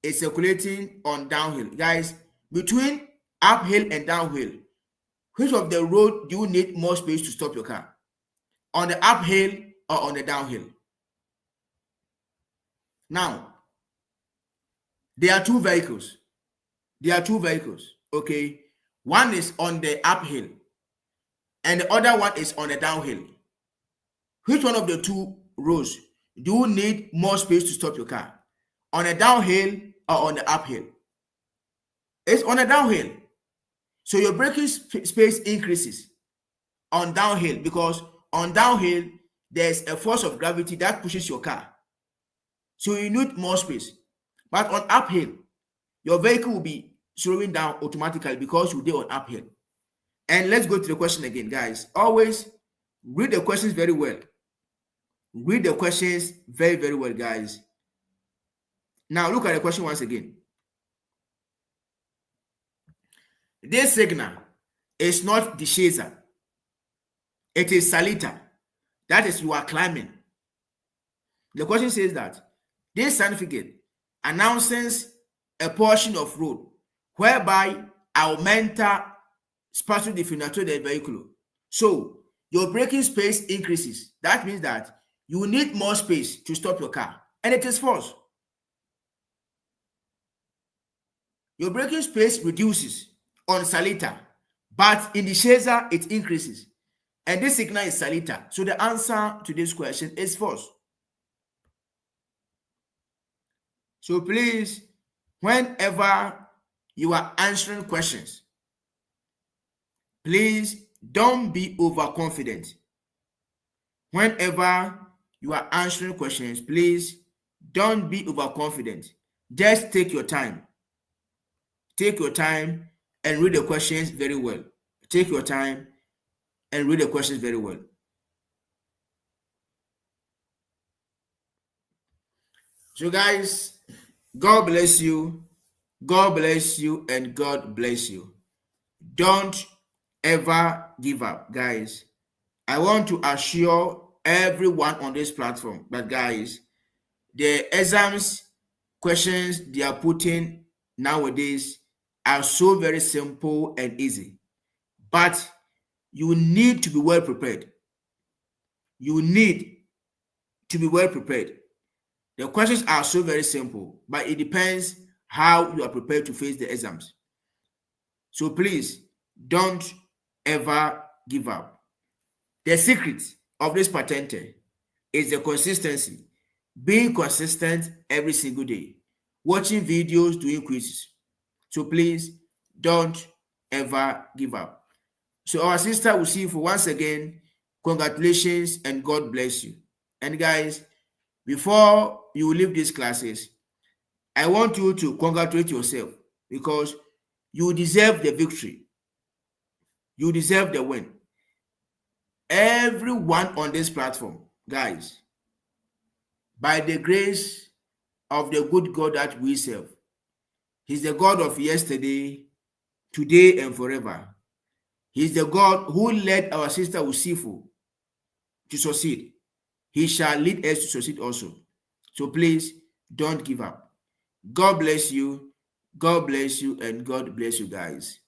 A: is circulating on downhill, guys, between uphill and downhill, which of the road do you need more space to stop your car? On the uphill or on the downhill? Now, there are two vehicles. Okay? One is on the uphill and the other one is on the downhill. Which one of the two roads do you need more space to stop your car? On a downhill or on the uphill? It's on a downhill. So your braking space increases on downhill because on downhill, there's a force of gravity that pushes your car. So you need more space. But on uphill, your vehicle will be slowing down automatically because you're there on uphill. And let's go to the question again, guys. Always read the questions very well. Read the questions very, very well, guys. Now look at the question once again. This signal is not the chaser. It is Salita. That is, you are climbing. The question says that this certificate announces a portion of road whereby aumenta spazio di frenatura del veicolo. So your braking space increases. That means that you need more space to stop your car. And it is false. Your braking space reduces on Salita, but in the chaser, it increases. And this signal is Salita. So the answer to this question is false. So please, whenever you are answering questions, please don't be overconfident. Whenever you are answering questions, please don't be overconfident. Just take your time. Take your time and read the questions very well. Take your time and read the questions very well. So guys, God bless you. God bless you and God bless you. Don't ever give up, guys. I want to assure everyone on this platform that, guys, the exams questions they are putting nowadays are so very simple and easy. But you need to be well prepared. You need to be well prepared. The questions are so very simple, but it depends how you are prepared to face the exams. So please don't ever give up. The secret of this patente is the consistency. Being consistent every single day. Watching videos, doing quizzes. So please don't ever give up. So our sister will see you for once again. Congratulations and God bless you. And guys, before you leave these classes, I want you to congratulate yourself because you deserve the victory. You deserve the win. everyone on this platform, guys, by the grace of the good God that we serve, He's the God of yesterday, today, and forever. He's the God who led our sister Usifu to succeed. He shall lead us to succeed also. So please don't give up. God bless you. God bless you, and God bless you, guys.